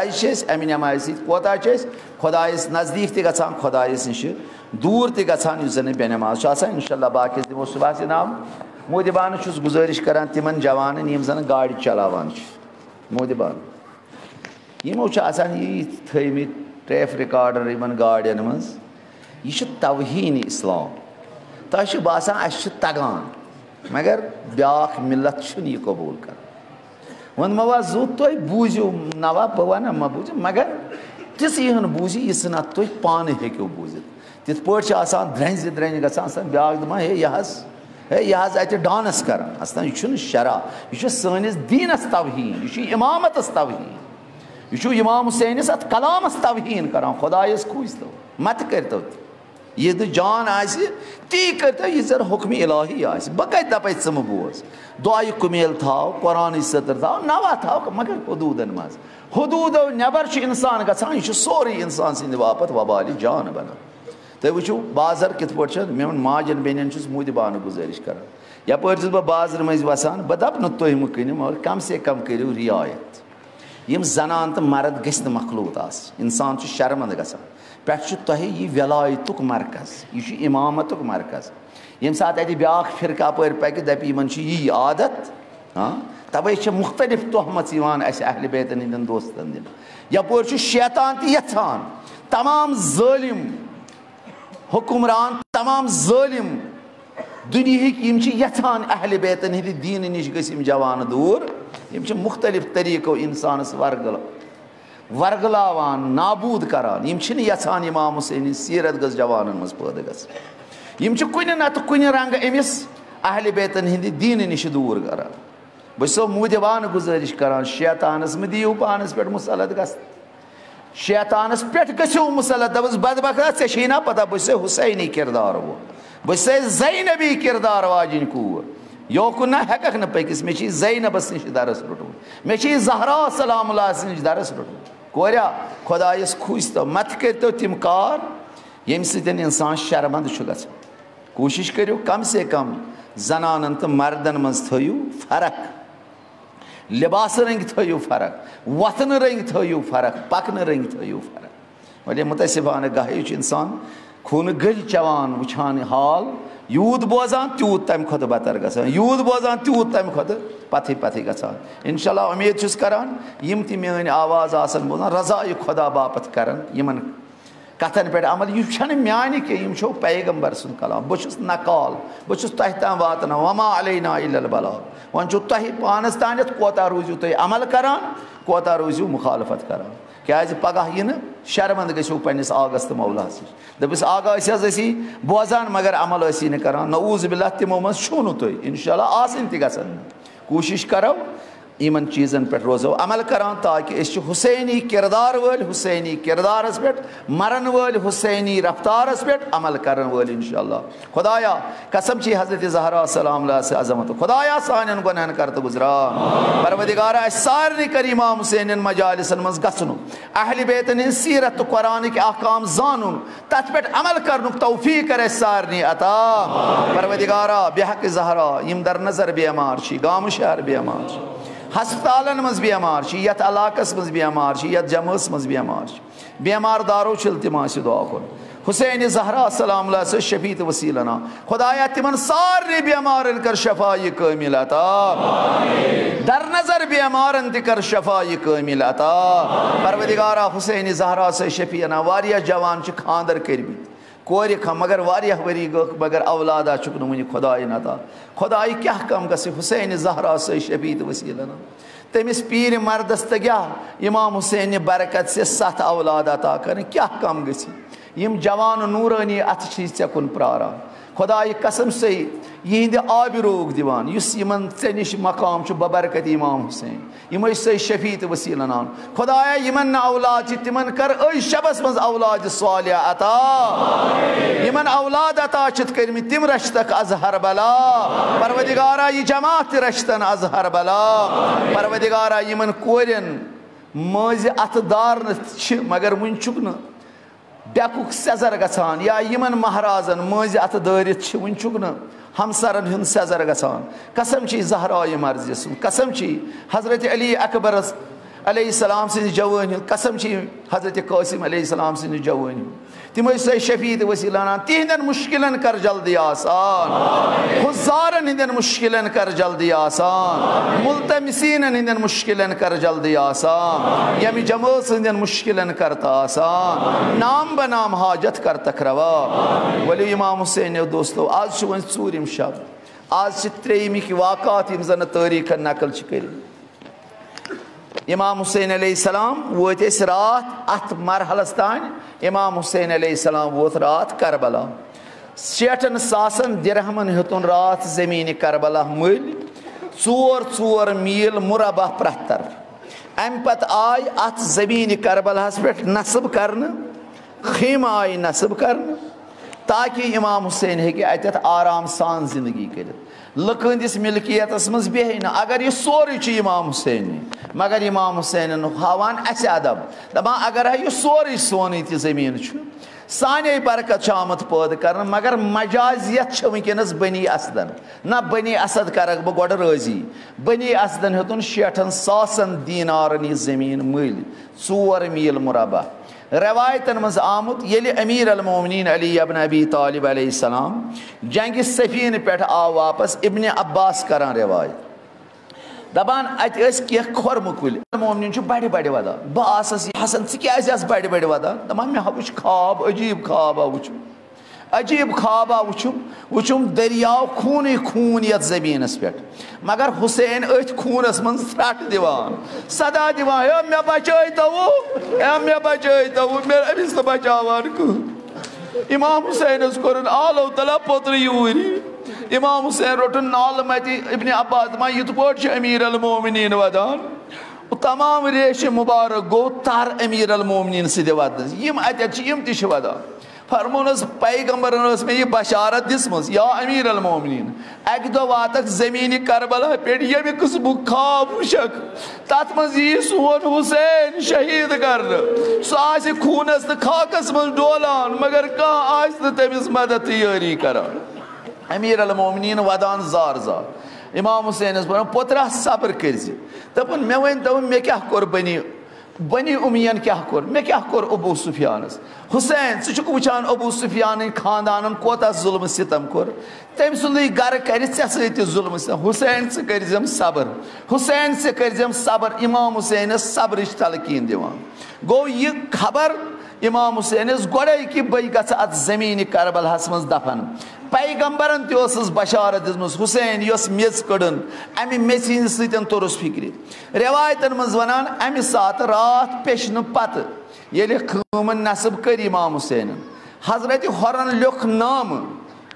अमि नमाज सोता खुदायस नज़दीक तक खुदायस नश दूर तक जन बेनमाज इंशाल्लाह बाकी दिमो सुबह से नाम मोदिबान गुजारिश करान तिमन जवान यम जन गाड़ी चलावान मोदिबान यमो यी थमित टेप रिकॉर्डर इन गाड़ियन मज यह तवहीन इस्लाम तह बासान अस तगान मगर ब्याख मिलत यह कबूल कर वन मवा जु तुम बूझो नवा बह वन मा बूझो मगर तिस यह बूझी यह ना तुम पान हेको बूझित तिथ पे द्रंज द्रंज गसान ब्याख दपान हे यह अत डांस करान असान यह शरा यह सैनिस दीनस तवहीन यह इमामतस तवहीन यह इमाम हुसैनस अत कलामस तवहीन करान खुदायस खुश तो मत करतो यह जान ती करतो यह जर हुक्म इलाही बह कत दप म बोज दुआई कुमेल थाव कुरान सतर थाव नवा थाव मगर हदूदन मज हदूदो नबर इंसान गसान यह सोरे इंसान सद बापत वबाल जान बना तुम वो बाजर कित पे मे माजन बेन मुदिबान गुजारिश कर यपर बह बाजर मज वसान बह दप न तुम मह कनियो मगर कम से कम करो रियायत यम जनान तो मर्द गि मखलूत इंसान शर्मंद गसान पे तह यह वलायतुक मरकज यह इमामतुक मरकज यम सात अत ब्याख फिरका पर पक दप इन यी आदत हाँ तवे मुख्तलिफ तोहमत अहल बैतन हंदन दोस्तन दिन यपर शैतान तछान तमाम ज़ालिम हुक्मरान तमाम ज़ालिम दुनिया यछान अहल बैतन हंद दीन नश गम जवान दूर यम मुख्तलिफ तरीको इंसानस वर्गलावान नाबूद करान यम यछान इमाम हुसैन सीरत गज जवानन मज पैदा गम कुन नत कुन रंग अमिस अहल बैतन हंद दीन नश दूर करान बस मुदिबान गुजारिश करान शैतानस मे दियो पानस पे मुसलत गस शैतानस पे गो मुसलत दपस बदबख्त ऐ ना पता बस हुसैनी किरदार वो बस ज़ैनबी किरदार वाजिन कूर योकुन ना हेकक न पकिस मे ज़ैनबस नश दरस रुटमुत मे ज़हरा सलाम नश दरस रुटमुत कोरिया खुदायस खुश तो मत करतो तिम कार यम सदन इंसान शर्मंद गसान कोशिश करो कम से कम जनानन तो मर्दन मज थयु फर्क लिबास रंग थो फर्क, वथन रंग थो फर्क, पकन रंग थो फर्क। वह मुतसिफान गाहे इंसान खून गल चवान वुचान हाल, यूत बोजान तूत तम खुद बतर गसान, यूत बोजान तूत तम खुद पथि पथि गसान। इंशाल्लाह उम्मीद छुस करान यम ति मेन आवाज आसन बोजान रज़ाए खुदा बापत करन यमन कथन पे अमल। यह छन म्यान के यम छो पैगंबर सुन कलाम, बहुस नकाल, बहुस तह तान वातना वमा अलैना इल्लल बलाग। वन छो तह पानस तानत कोता रोजू तुम अमल करान, कोता रोजू मुखालफत करान। क्या पगह यह शर्मंद गो पन्निस आगस तो मौलास दपिस आगा बोजान मगर अमल करान, नऊज़ बिल्लाह तिमो मज छू नु तुम इंशाल्लाह आसन ति गसन। कोशिश करो इन चीज़न पे रोज़ो अमल करान ताकि हुसैनी किरदार वल, हुसैनी किरदारस पे मरन वल, हुसैनी रफ्तारस पे अमल करन वल इंशाल्लाह। खुदाया कसम ची हज़रत ज़हरा सलाम से अज़मत, खुदाया सानन गुनाहन करत गुज़रान। परवदिगारा सारनी कर इमाम हुसैन मजालिसन मज गसनु, अहल बैतन सीरत कुरान के अहकाम जानून, तथ पे अमल करनुक तौफीक करे सारनी अता। परवदिगारा बेहक ज़हरा यम दर नजर बेमार छी, गाम शहर बेमार छी, हस्पतालन मज बेमार छी, यथ इलाकस मज बेमार छी, यथ जमस मज बेमार छी, बेमार दारो चल तिमा से दुआ कर हुसैन ज़हरा सलाम से शफीत वसीलना। खुदाया तिमन सारे बेमारन कर शफाई कामिल अता, दर नजर बेमारन ति कर शफाई कामिल अता। परवदिगारा हुसैन ज़हरा से शफीना वारिया जवान च खांदर करबी कोर खम मगर वारिया वरी गो मगर औलादा चुक नुन खुदाई नता। खुदाई क्या कम गस हुसैन ज़हरा से शफीत वसीलना। तमिस पीर मर्दस तग्या इमाम हुसैन बरकत से 7 औलाद अता कर, क्या कम गसी यम जवान नूरानी अथ ऐ कुन प्रारा। खुदाई कसम से यिंद आबि रोग दिवान युस यमन ऐ निश मकाम बबरकत इमाम हुसैन, यम से शफीत वसीलनान। खुदाया यमन न औलाद तिमन कर शबस मज औलाद सालिया अता, यमन औलाद अता कर्म तिम रशतक अज हरबला। परवदिगारा यह जमात रशतन अज हरबला। परवदिगारा यमन कोरन मज अथ दार मगर वन चुक न बेकुक सेजर गसान, या यमन महाराजन मज अथ दारित वन चुक न हमसरन हुंद सेजर गसान। कसम छी ज़हराए मर्ज़ी सुन, कसम छी हज़रत अली अकबर अलैहिस्सलाम सिंद जवानी, कसम छी हज़रत कासिम अलैहिस्सलाम सिंद जवानी। तिम से शफीत वसीलाना तिहदन मुश्किलन कर जल्दी आसान, हुज़ारन हिंदन मुश्किलन कर जल्दी आसान, मुल्तमिसीन हिंदन मुश्किलन कर जल्दी आसान, यमी जमोस हिंदन मुश्किलन करता आसान, नाम बनाम हाजत कर तकरवा। वली इमाम हुसैन दोस्तों आज वन चूरिम शब, आज 3 वाक़ात यम जन तारीख नकल कर। इमाम हुसैन अलैहिस्सलाम वोत रात अत मरहलस तान, इमाम हुसैन अलैहिस्सलाम वोत रात करबला, 60 सासन दिरहमन हेतुन रात ज़मीन करबला मल, 4 मील मुरबा प्रथ तरफ। अम पत आय अत ज़मीन करबलास पे नस्ब करन, खीम आय नस्ब करन ताकि इमाम हुसैन हेकि अत आराम सान जिंदगी कर लुकंदिस मिल्कियतस मज बेह न। अगर यह सोरे इमाम हुसैन मगर इमाम हुसैन हावान अस अदब दपान अगर यह सोरे सोन त जमीन साने बरकत आमत पैद कर, मगर मजाजियत वनस बनी असदन ना बनी असद कर बह गोड़ राजी। बनी असदन हेतुन 60 सासन दीनारन यह जमीन मल, 4 मील मुरबा। रवायतन मज आमुत ये अमीर अल मोमिनीन अली इब्न अबी तालिब अलैहिस्सलाम जंग सफीन पे आव वापस, इब्न अब्बास करान रवायत दपान अत खोरम कुल मोमिनीन बड़े बड़े वदान, बस हसन क्या बड़े बड़े वदान, दपान मे वुच ख्वाब, अजीब ख्वाब वुचुम, अजीब ख्वाब वुचुम दरियाव खून खून यथ जमीनस पे, मगर हुसैन अथ खूनस मन त्रट दिवान, सदा दिवान ए मे बचाइतवु, ए मे बचाइतवु, मे अमिस बचावान कह। इमाम हुसैन कोरन आलो तला पोत्र यूरी, इमाम हुसैन रोटन नाल मति इब्न अब्बास मा युत पोट अमीर अल मोमिनीन वदान, तमाम रेश मुबारक गो तार अमीर अल मोमिनीन सिद वदन यम अत यम ति वदान। फरमोनस पैगंबरन मे यह बशारत दिसमस या अमीर अल मोमिनीन अक दो वातक जमीन करबला पे यम कस्बु ख्वाब वुशक तथ मज यी सोन हुसैन शहीद कर, सह खूनस तो खाकस मज डोलान मगर कह तमिस मदद तैयारी करान। अमीर अल मोमिनीन वदान जार जार इमाम हुसैनस वन पुत्रा सब्र कर दपन मे वन तो मे क्या कोर बनी उमियन क्या कोर मे क्या कोर अबू सुफियानस हुसैन सह वुचान अबू सुफियान खानदान कोता जुल्म सितम कोर तम सुंदे गर कर जुल्म सितम हुसैन से करजम सब्र हुसैन से करजम सब्र इमाम हुसैनस सब्र तलकीन दिवान गो ये खबर इमाम हुसैनस गोड़े कि बह ग जमीन करबलहस मज दफन पैगंबरन तस बशारत दिस हुसैन यस मेज कड़न अमि मेज हंद सतन तोरुस फिक्र रिवायतन मज वनान अमि सात रात पेशन पत ये खमन नसब कर इमाम हुसैन हजरत हरन लिख नाम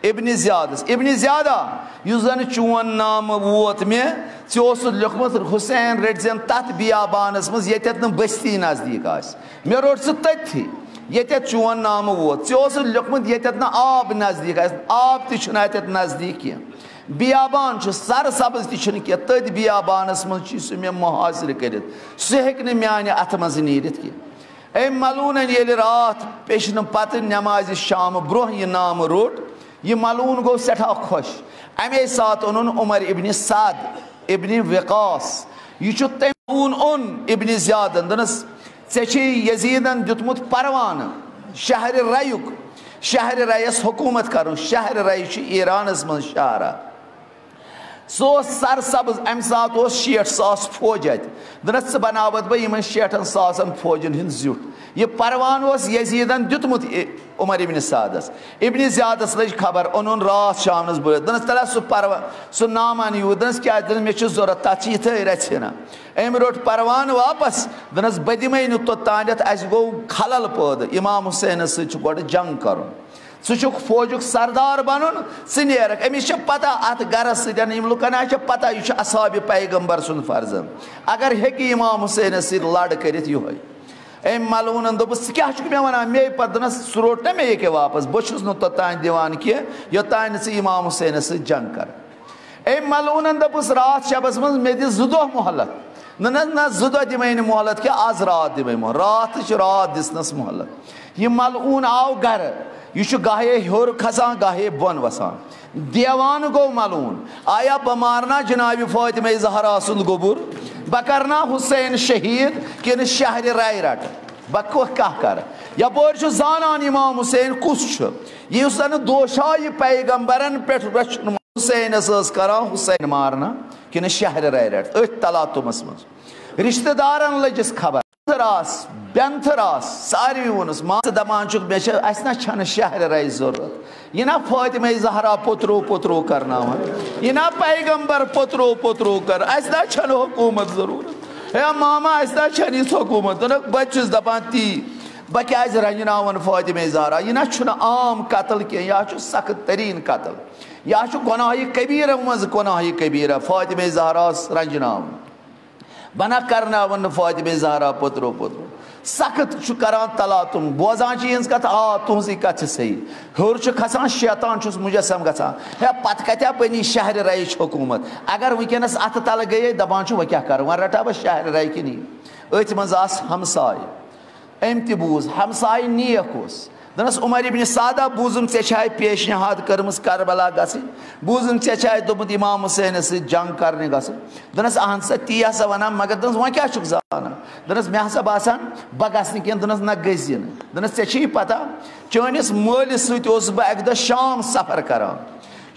इब्न ज़ियादा युस जन चोन नाम वोत मे लिखमत हुसैन रटन तथ बियाबानस मज ये बस्ती नजदीक मे रोट सह तथी ये चोन नाम वोत लिखमत ये आब नजदीक आब तत नजदीक कह बियाबान सर सब्ज तह तथ बियाबानस मज मे मुहासिर कर सह हे माने अथ मज नीरित कह अम मलून ये रात पेशन पत नमाज शाम ब्रोह यह नाम रोट यह मलून गो सठा खुश अमे सात ओन उमर इब्न साद इब्न वक़ास यह तमून ओन इब्न ज़ियादन दनस ऐ यजीदन दुतमुत परवान शहर रयुक शहर रयस हुकूमत कर शहर रय ईरानस मज शहरा सो सर सब्ज अम सात 60,000 फौज दनस बनावत बह इन 60,000 फौजन हंद जुट यह परवान यजीदन दुतमुत उमर इब्न सादस इब्न ज़ियादस लज खबर ओन रात शाम बुत दनस तला सह नामान यूत दनस क्या मे जरूरत तथ ये रचना अम रोट परवान वापस दनस बह दिमे तोतानत अस गो खलल पैद इमाम हुसैन सद जंग कर सह फौजुक सरदार बन सह नेरक अमिस पता अत गरस सम लुकन पता यह असहाब पैगंबर सुन फर्जन अगर हे इमाम हुसैन सद लड़ कर अम मलून दोपस क्या मे वन मे पे सह रोट ना मे ये वापस बहुस तोतान दिवान कह योतान इमाम हुसैन सद जंग कर अम मलून दोपस रात शबस मज मे दि 2 दह मोहलत ना 2 दह दिमे मोहलत क्या आज रात दिमे मोहलत रात दिसनस मोहलत यह मलून आव गर यह गाहे हर खसान गाहे बोन वसान देवान गो मलून आया बह मारना जनाब फातिमा ज़हरा सुंद गोबुर बह करना हुसैन शहीद कि शहर राय रट बह कह कर यपोर जानान इमाम हुसैन कुस यह जन दोशाय पैगंबरन पे हुसैन कर हुसैन मारना कि शहर राय रट अथ तलातुमस मज रिश्तेदारन लजिस खबर बेंथरास सारे वोनस मां दपान मे शहर राय जरूरत यह ना फातिमा ज़हरा पोत्रो करना यह ना पैगंबर पोत्रो कर ना हुकूमत जरूरत है मामा इस हुकूमत बस दपान ती बह क्या रंजनावन फातिमा ज़हरा यह ना आम कत्ल कह सख्त तरीन कत्ल यह गुनाह कबीर मज गुनाह कबीर फातिमा ज़हरा रंजनावन बना करना वन फातिमा ज़हरा पोत्रो सख्त करान तलातुम बोजान हज कत आ तुज कत सही हर खसान शैतान मुजस्सम गसान है पत कत्या बनी शहर राय हुकूमत अगर वनस अत तल गए दपान वह क्या कर वन रटा बह शहर राय कि अथ मज हमसाय अम त बूज हमसाय नेक दनस उमर इब्न सादा बूजुम ऐ पेशनहाद कर्मस करबला गि बूजुम ऐ दोपत इमाम हुसैन जंग करने गस दनस अहन सा ती हसा वन मगर दनस वह क्या जाना दनस मे हसा बासान बह गि कह दनस न गजिन दनस ऐ पता चनिस मालिस सत बह अक दह शाम सफर करान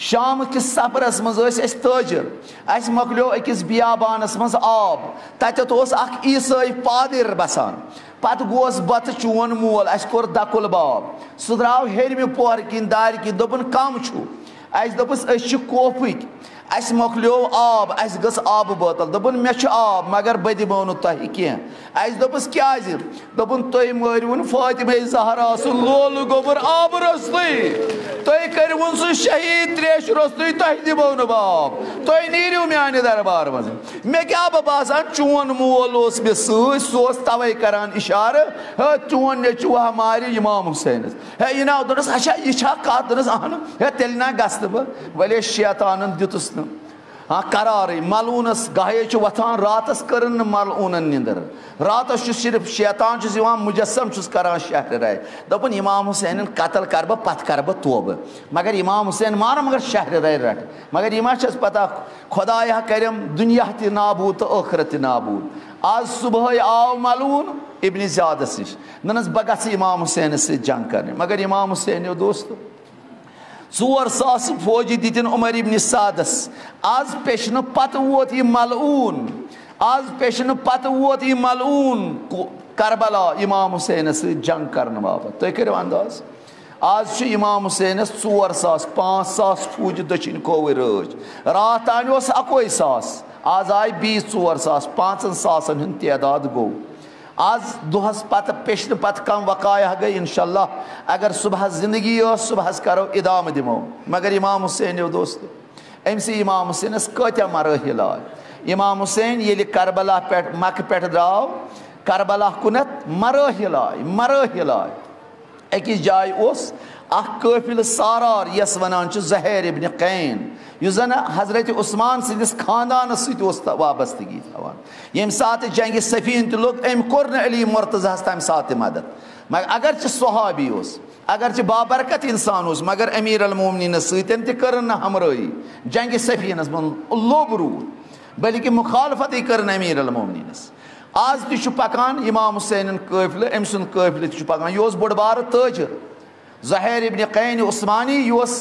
शाम किस सफरस मज ताजर अस मकलो अकिस बियाबानस मज आब तत ईसाई पादिर बसान पत गोस बत चोन मोल अस कोर दकुल बाब सह द्राव हेरमि पोर किन दार किन दोपन कम अस दोपस कोफिक अस मकलो आब अस गस आब बोतल दोपन मे आब मगर बह दिमो नु तह कह अस दोपस क्या दोपन तुम मारिवन फातिमा ज़हरा सह लोल गोबर आब रोस्तुई तुम करुन सह शहीद त्रेश रोस्तुई तह दिमो नु आब तुम नीरिव माने दरबार मज मे क्या बासान चोन मोल मे सह तवे करान इशार चोन ने वह मारि इमाम हुसैन है यह ना दोस अच्छा यह कत दोस अहन है तेल ना गस बह वले शैतान दितुस हाँ करार मलूनस गाहे वथान रातस कर मलून निंदर रातस सिर्फ शैतान मुजस्सम करान शहर राय दोपन इमाम हुसैन कतल कर बह पत कर बह तोब मगर इमाम हुसैन मार मगर शहर राय रट मगर यह छस पता खुदाया करम दुनिया त नाबूद तो आखिरत नाबूद आज सुबह आव मलून इब्न ज़ियादस नश ननस बह गस इमाम हुसैन जंग कर मगर इमाम हुसैन दोस्तों 4,000 फौजी दितन उमर इब्न सादस आज पेशन पत वोत यह मलऊन आज पेशन पत वोत यह मलऊन करबला इमाम हुसैन जंग करने बाबत तुम करो अंदाज आज इमाम हुसैन 4,000 5,000 फौज दक्षिण कोवर रज रात तान 1,000 आज आय 4,000 5,000 हंद तादाद गो आज दुहस पत पेशन पत कम वकाया गई इंशाल्लाह अगर सुबह जिंदगी सुबह करो इदाम दिमो मगर इमाम हुसैन दोस्तों अमि इमाम हुसैन कत्या मराहिल आय इमाम हुसैन ये करबला पे मक् पे द्राव करबला कुनत मराहिल आय अकिस जाय काफिल सारार यस वनान ज़ुहैर इब्न कैन युस जन हजरत उस्मान सिंदिस खानदान सत वाबस्तगी थवान यम सात जंग सफीन त लोग अम कोर अली मुर्तज़ास तम सात मदद मगर अगर सहाबी अगर बाबरकत इंसान मगर अमीर अल मोमिनीन सतन त कर हमराही जंग सफीनस मन लोब रूद बल्कि मुखालफत कर अमीर अल मोमिनीनस आज तु पकान इमाम हुसैन काफिल अम सुन काफिल तु पकान यह बोड़ बार ताजर ज़ुहैर इब्न कैन उस्मानी यह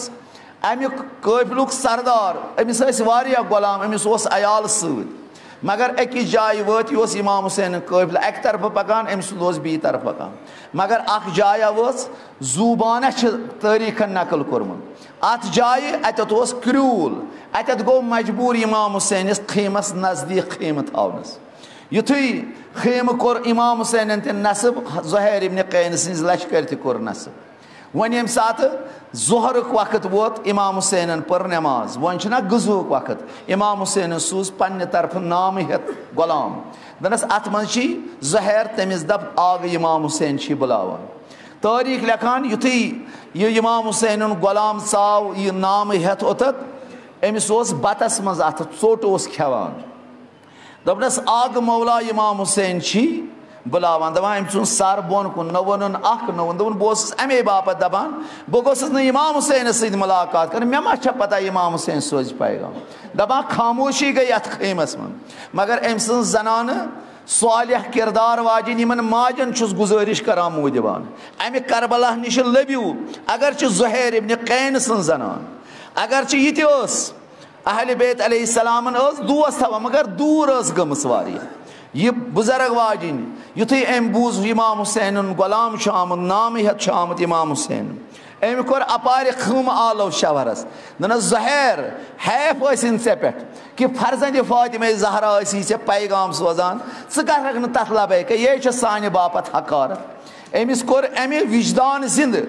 अमुक काफिलुक सरदार अमिस गुलाम अमिस अयाल सत मगर अकिस जाय वत यह इमाम हुसैन काफिल अक तरफ पकान अमिस बी तरफ पकान मगर अख जाय ज़ुबान तारीखन नकल कोरमुत अत जाय अत क्रूल अत गो मजबूर इमाम हुसैन खीमस नजदीक खीम थवनस युथु खीम कोर इमाम हुसैन त नसब ज़ुहैर इब्न कैन सिंज लश्कर त कोर नसब वन यम सात ज़ोहरुक वक्त वोत इमाम हुसैन पर नमाज वन गजुक वक्त इमाम हुसैन सूज पन्ने तरफ नाम हेत गुलाम दनस अत मन ज़ुहैर तमिस दप आग इमाम हुसैन बुलावान तारीख लेखान युथु यह इमाम हुसैन गुलाम चाव यह नाम हेत ओतत अमिस बतस मज अत चोट खेवान दपनस आग मौला इमाम हुसैन बुलावान दपान अम चुन सर बोन कुन न वन न वन दोपन बस अमे बापत दपान बह गोसस न इमाम हुसैन सत मुलाकात कर मे मा पता इमाम हुसैन सोज पैगाम दपान खामोशी गई अत खैमस मन मगर अम सं जनान सालिह किरदार वाजिन यमन माजन गुजारिश करान मुँह दिवान अमे करबला निश लबिव अगर ज़ुहैर इब्न कैन सं जनान अगर यह अहल बैत अलैहिस्सलामन दोस्त थवा मगर दूर गमस वारिया यह बुजुर्ग वाजिन युथु अम बूज इमाम हुसैन गुलाम आमुत नाम हेत आमुत इमाम हुसैन अम कोर अपार खम आलो शवरस दन ज़ुहैर हैफ इन ऐ पे कि फर्जंद फातिमा ज़हरा ऐ पैगाम सोजान कर तथ लबैक ये सान बापत हकारत अमिस कोर अमे विजदान जिंद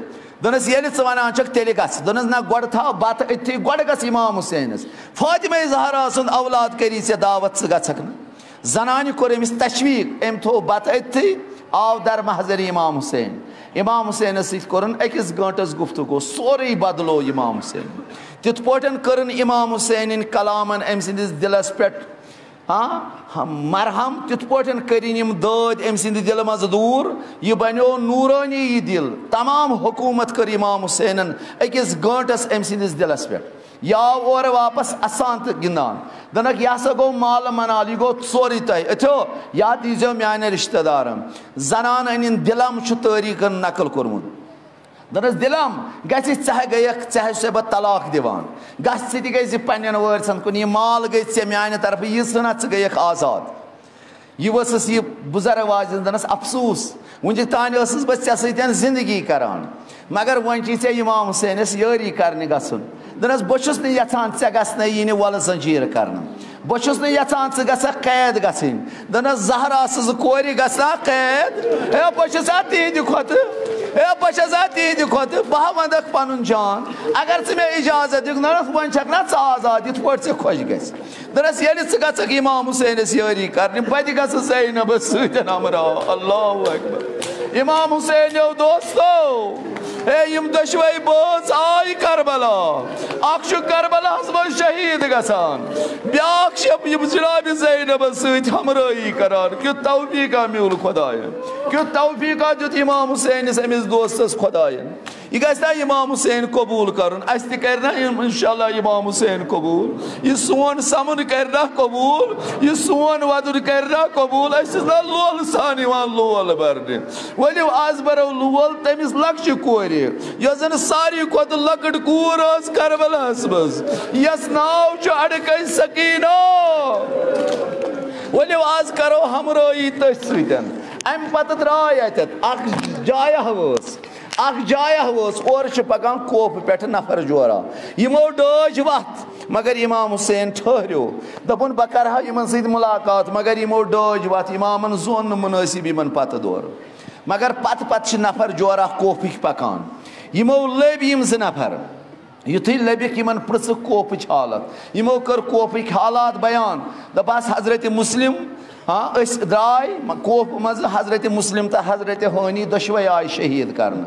दनस ये वन तेल गनस ना गो था बत अथी गो गस इमाम हुसैनस फातिमा ज़हरा सुंद औलाद करी से दावत गक न जनान कोर अमिस तशवीक अम थो बत अथी आव दर महजर इमाम हुसैन सन अकिस गंटस गुफ्तगू सोरे बदलो इमाम हुसैन तिथ पोटन करन इमाम हुसैन कलामन अम सिंदिस दिलस पे हाँ मरहम तिथ पोटन करिन दाद अम सिंद दिल मज दूर यह बनो नूरानी यह दिल तमाम हुकूमत कर इमाम हुसैन अकिस गंटस अम सिंदिस दिलस पे यह आव और वापस असान तो गिंदान दनक यह हसा गो माल मनाल यह गो सोरी तय अथो या दीजो म्यान रिश्तेदारन जनान अन दिलम तारीखन नकल कोरमुत दनस दिलम गह गयक से बह तलाक दिवान गह गई पन्न वर्सन कुन यह माल गई ऐ म्यान तरफ यह सना गयक आजाद यह वसस यह बुजुर्ग वाजिन दनस अफसूस वुन तान बह ऐ जिंदगी करान मगर वन इमाम हुसैनस यारी करने गसन दनस बहुस यहान ऐ गन यी वल जंजीर कर बहुस यहान कैद गन दनस ज़हरा कोर गना कैद हे बहुस तिहद खुद हे बहुस तिहद खुद बह वंदक पन जान अगर मे इजाजत दिख वन छक ना आजाद इत पे खुश गस दनस ये गक इमाम हुसैनस यारी कर बत गस ज़ैनब सतन अमरा अल्लाहु अकबर इमाम हुसैन दोस्तों यम दशवै बोस आय करबला अक्ष करबला मज शहीद गसान ब्याख जनाब ज़ैनब सत हमराई करान कि तौफीका मिल खुदायन कि तौफीका दुत इमाम हुसैन अमिस दोस्तस खुदायन यह गना इमाम हुसैन कबूल कर इंशाअल्लाह इमाम हुसैन कबूल यह सोन समन करना कबूल यह सोन वदुन करना कबूल लोल सान लोल बरने वलो आज बरो लोल तमिस लक्ष्य कोर यन सारी खुद लकट कूर करबलास मज यस नाव अड़क सकीना वलो आज करो हमराई तथ सतन अम पत द्राय अत जाया और पकान कोप पे नफर जोरा यमो डज वत मगर इमाम हुसैन ठहरो दपुन बह कर इन सत मुलाकात मगर यमो डज वत इमामन जोन मुनासिब इन पत दौर मगर पत नफर जोरा कोपिक पकान यमो लब यम ज नफर युथी लबिक इन पृछ कोपच हालत यमो कर कोपिक हालात बयान दपास हजरत मुस्लिम हाँ द्राय कोप मज हजरत मुस्लिम तो हजरत हानी दशवे आय शहीद कर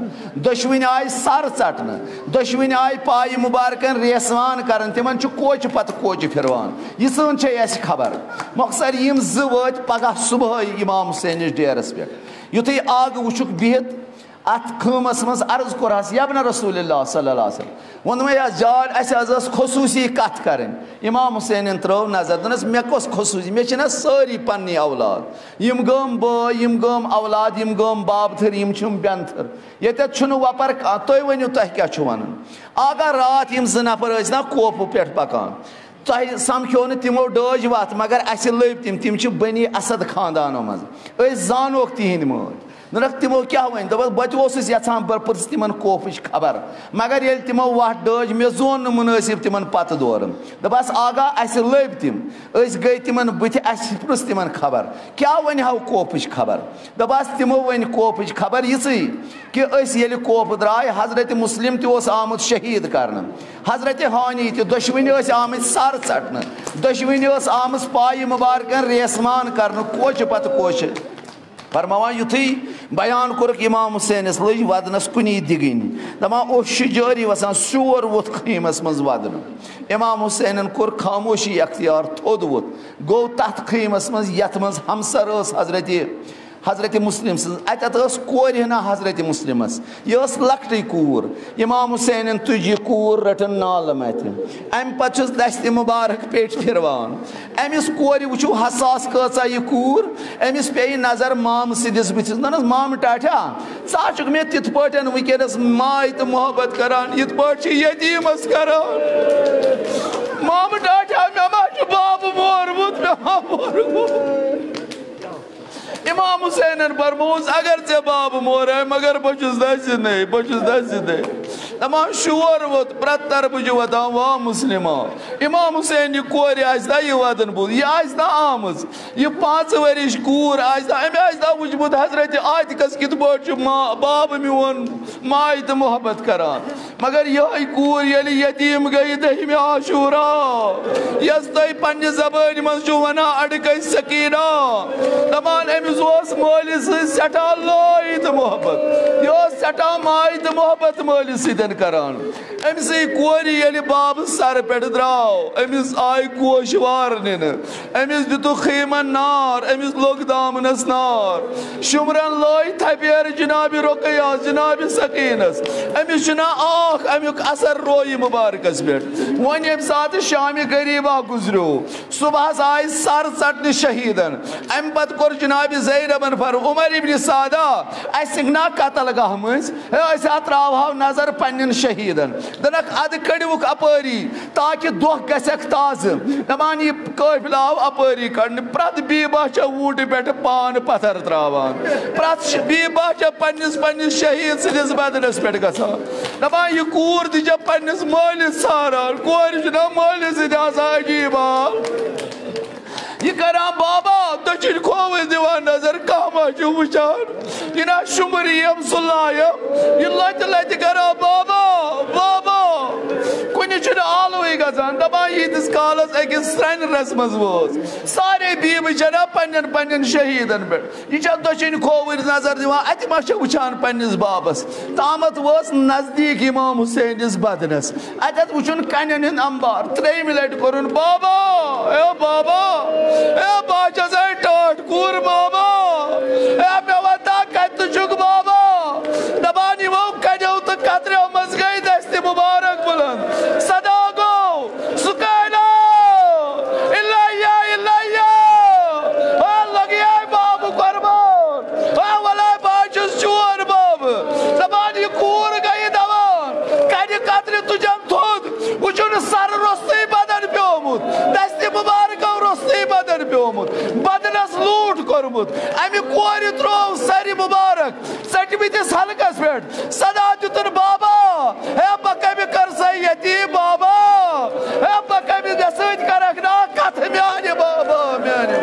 दशवन आय सर चटन दशवन आय पाय मुबारकन रेसवान कर तिमन कोच पत कोच फिरवान यह सन खबर मकसद यम ज पगह सुबह इमाम हुसैन डेरस पे युथी आग वुचुक बिहित अत खमस मज अर्ज कोरहस यबन रसूलुल्लाह सल्लल्लाहु अलैहि वसल्लम वोन मे जाल अस खसूसी कत करें इमाम हुसैन त्रव नजर दनस मे कस खसूसी मे छना सारी पन्नी औलाद यम गम बय यम गम औलाद यम गम बाब थर यम छुम बेन थर ये छुन वपर तुय वनियो तह क्या छु वनन अगर रात यम ज नफर ना कोप पे पकान तह समख्यो न तिमो डज वत मगर अस लब तिम बनी असद खानदानो मज जानोक तिहिंद मज नख तिमो क्या वन दप बत यहां बर्स तिमन कोपच खबर मगर ये तिमो वह डज मे जोन मुनासिब तिमन पत दौर दपास आगा अस लब तिम गई तिमन बुथ पृछ तिमन खबर क्या वन हाउ कोपच खबर दपास तिमो वन कोपच खबर यी कि ये कोप द्राय हजरत मुस्लिम तोस आमुत शहीद कर हजरत हानी दशवन आम सर चटन दशवन आम पाय मुबारकन रेसमान कर कोच पत कोच फरमावान युथी बयान कोरक इमाम हुसैन लज वदनस कुनी दिगन दपान ओश जारी वसान शोर वोत खीमस मज वदन इमाम हुसैन कोर खामोशी अख्तियार थोद वोत गो तथ खीमस मज यथ मज हमसर हजरत मुस्लिम अत कोर ना हजरत मुस्लिमस यह लकट कूर इमाम हुसैन तुज कूर रटन नालम अम पे दस्त मुबारक पेट फिरवान अमिस कोर वो हसास कचा यह कूर अमिस पे नजर माम सिदिस बुथस न माम टाठा चा मे तिथ पे वनस माय तो मोहब्बत करान इत पे यतीमस करान माम टाठा मे मा बाब मोरमुत इमाम हुसैन फरमोस अगर ऐ बाब मोर है मगर बहुस दस तमाम शोर वोत प्रत तरफ वतान वाह मुस्लिम इमाम हुसैन यह कोर यह वदन बुत यह आमज यह 5 वरिश कूर अमे वुचमुत हजरत आतिकस कित पे बाब मोन माय तो मोहब्बत करान मगर यह कूर ये यतीम गई 10 आशूरा यस तुम पन्ने जबान मज वना अड़क सकीना दपान अमिस मालिस सठा लाई तो मोहब्बत यह सठा माय तो मोहब्बत मालिस करान अमिस कोर ये बाब सर पे द्राव अमिस आय गोश वार नीन अमिस दितु खीमन नार अमिस लोग दामनस नार शुमरन लाई थपेर जनाब रुकया जनाब सकीनस अमिस आख अमुक असर रोय मुबारकस पे वन ये सात शाम गरीबा गुजरो सुबह आय सर चटन शहीदन अम पत कोर जनाब ज़ैनबन फर उमर इब्न सादा ना कतल गह मज त्रावह नजर पन्न शहीदन दनक अद कड़वुक अपरी ताकि दोह गसक ताज दपान यह काफिला आव अपरी कड़ प्रत बीबा वूट पे पान पत्थर त्रावान प्रत बीबा पन्निस शहीद सदिस बदनस पे गसान दपान यह कूर दिज पन्निस मालिस सारान कोर मालिस अजीबा यह करा बाबा दचिन खोव दिवान नजर कमा वुचान यह शुमरियम सुलायम यह लत करा बाबा बाबा कुन चुन आलवे गजान दपान यीतिस कालस अकिस स्रन रसमस वोस सारे बी बिचारा पन्न पन्न शहीदन पे यह दशन खोवर नजर दिवान अत मा वुचान पन्निस बाबस तामत वोस नजदीक इमाम हुसैनिस बदनस अत वुचुन कन्न हिंद अंबार 3 लट कोरुन बाबा ए बाबा ए बाजा से टाट कूर बाबा ए मे वता कत चुक बाबा दबानी वो कजो तो कतरे मस गई दस्ते मुबारक बुलंद सदा गो सुकाना इल्लाया इल्लाया आ लगिया बाबू कुर्बान आ वाला बाजुस चोर बाब दबानी कूर गई दवान कज कतरे तुझम थोद उचुन सर रोस्ते बदन प्योमुत दस्ते मुबारक रोस्ते बदन प्योमुत बदनस लूट कोरमुत अमि कोर त्रो सर मुबारक सटमितिस हलकस पे सदा दितुन बाबा हे बकमि कर सयती बाबा हे बकमि दसत करक ना कथ म्याने बाबा म्याने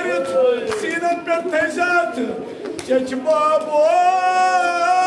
Darit, Sinan per Tezat, Chech Babo.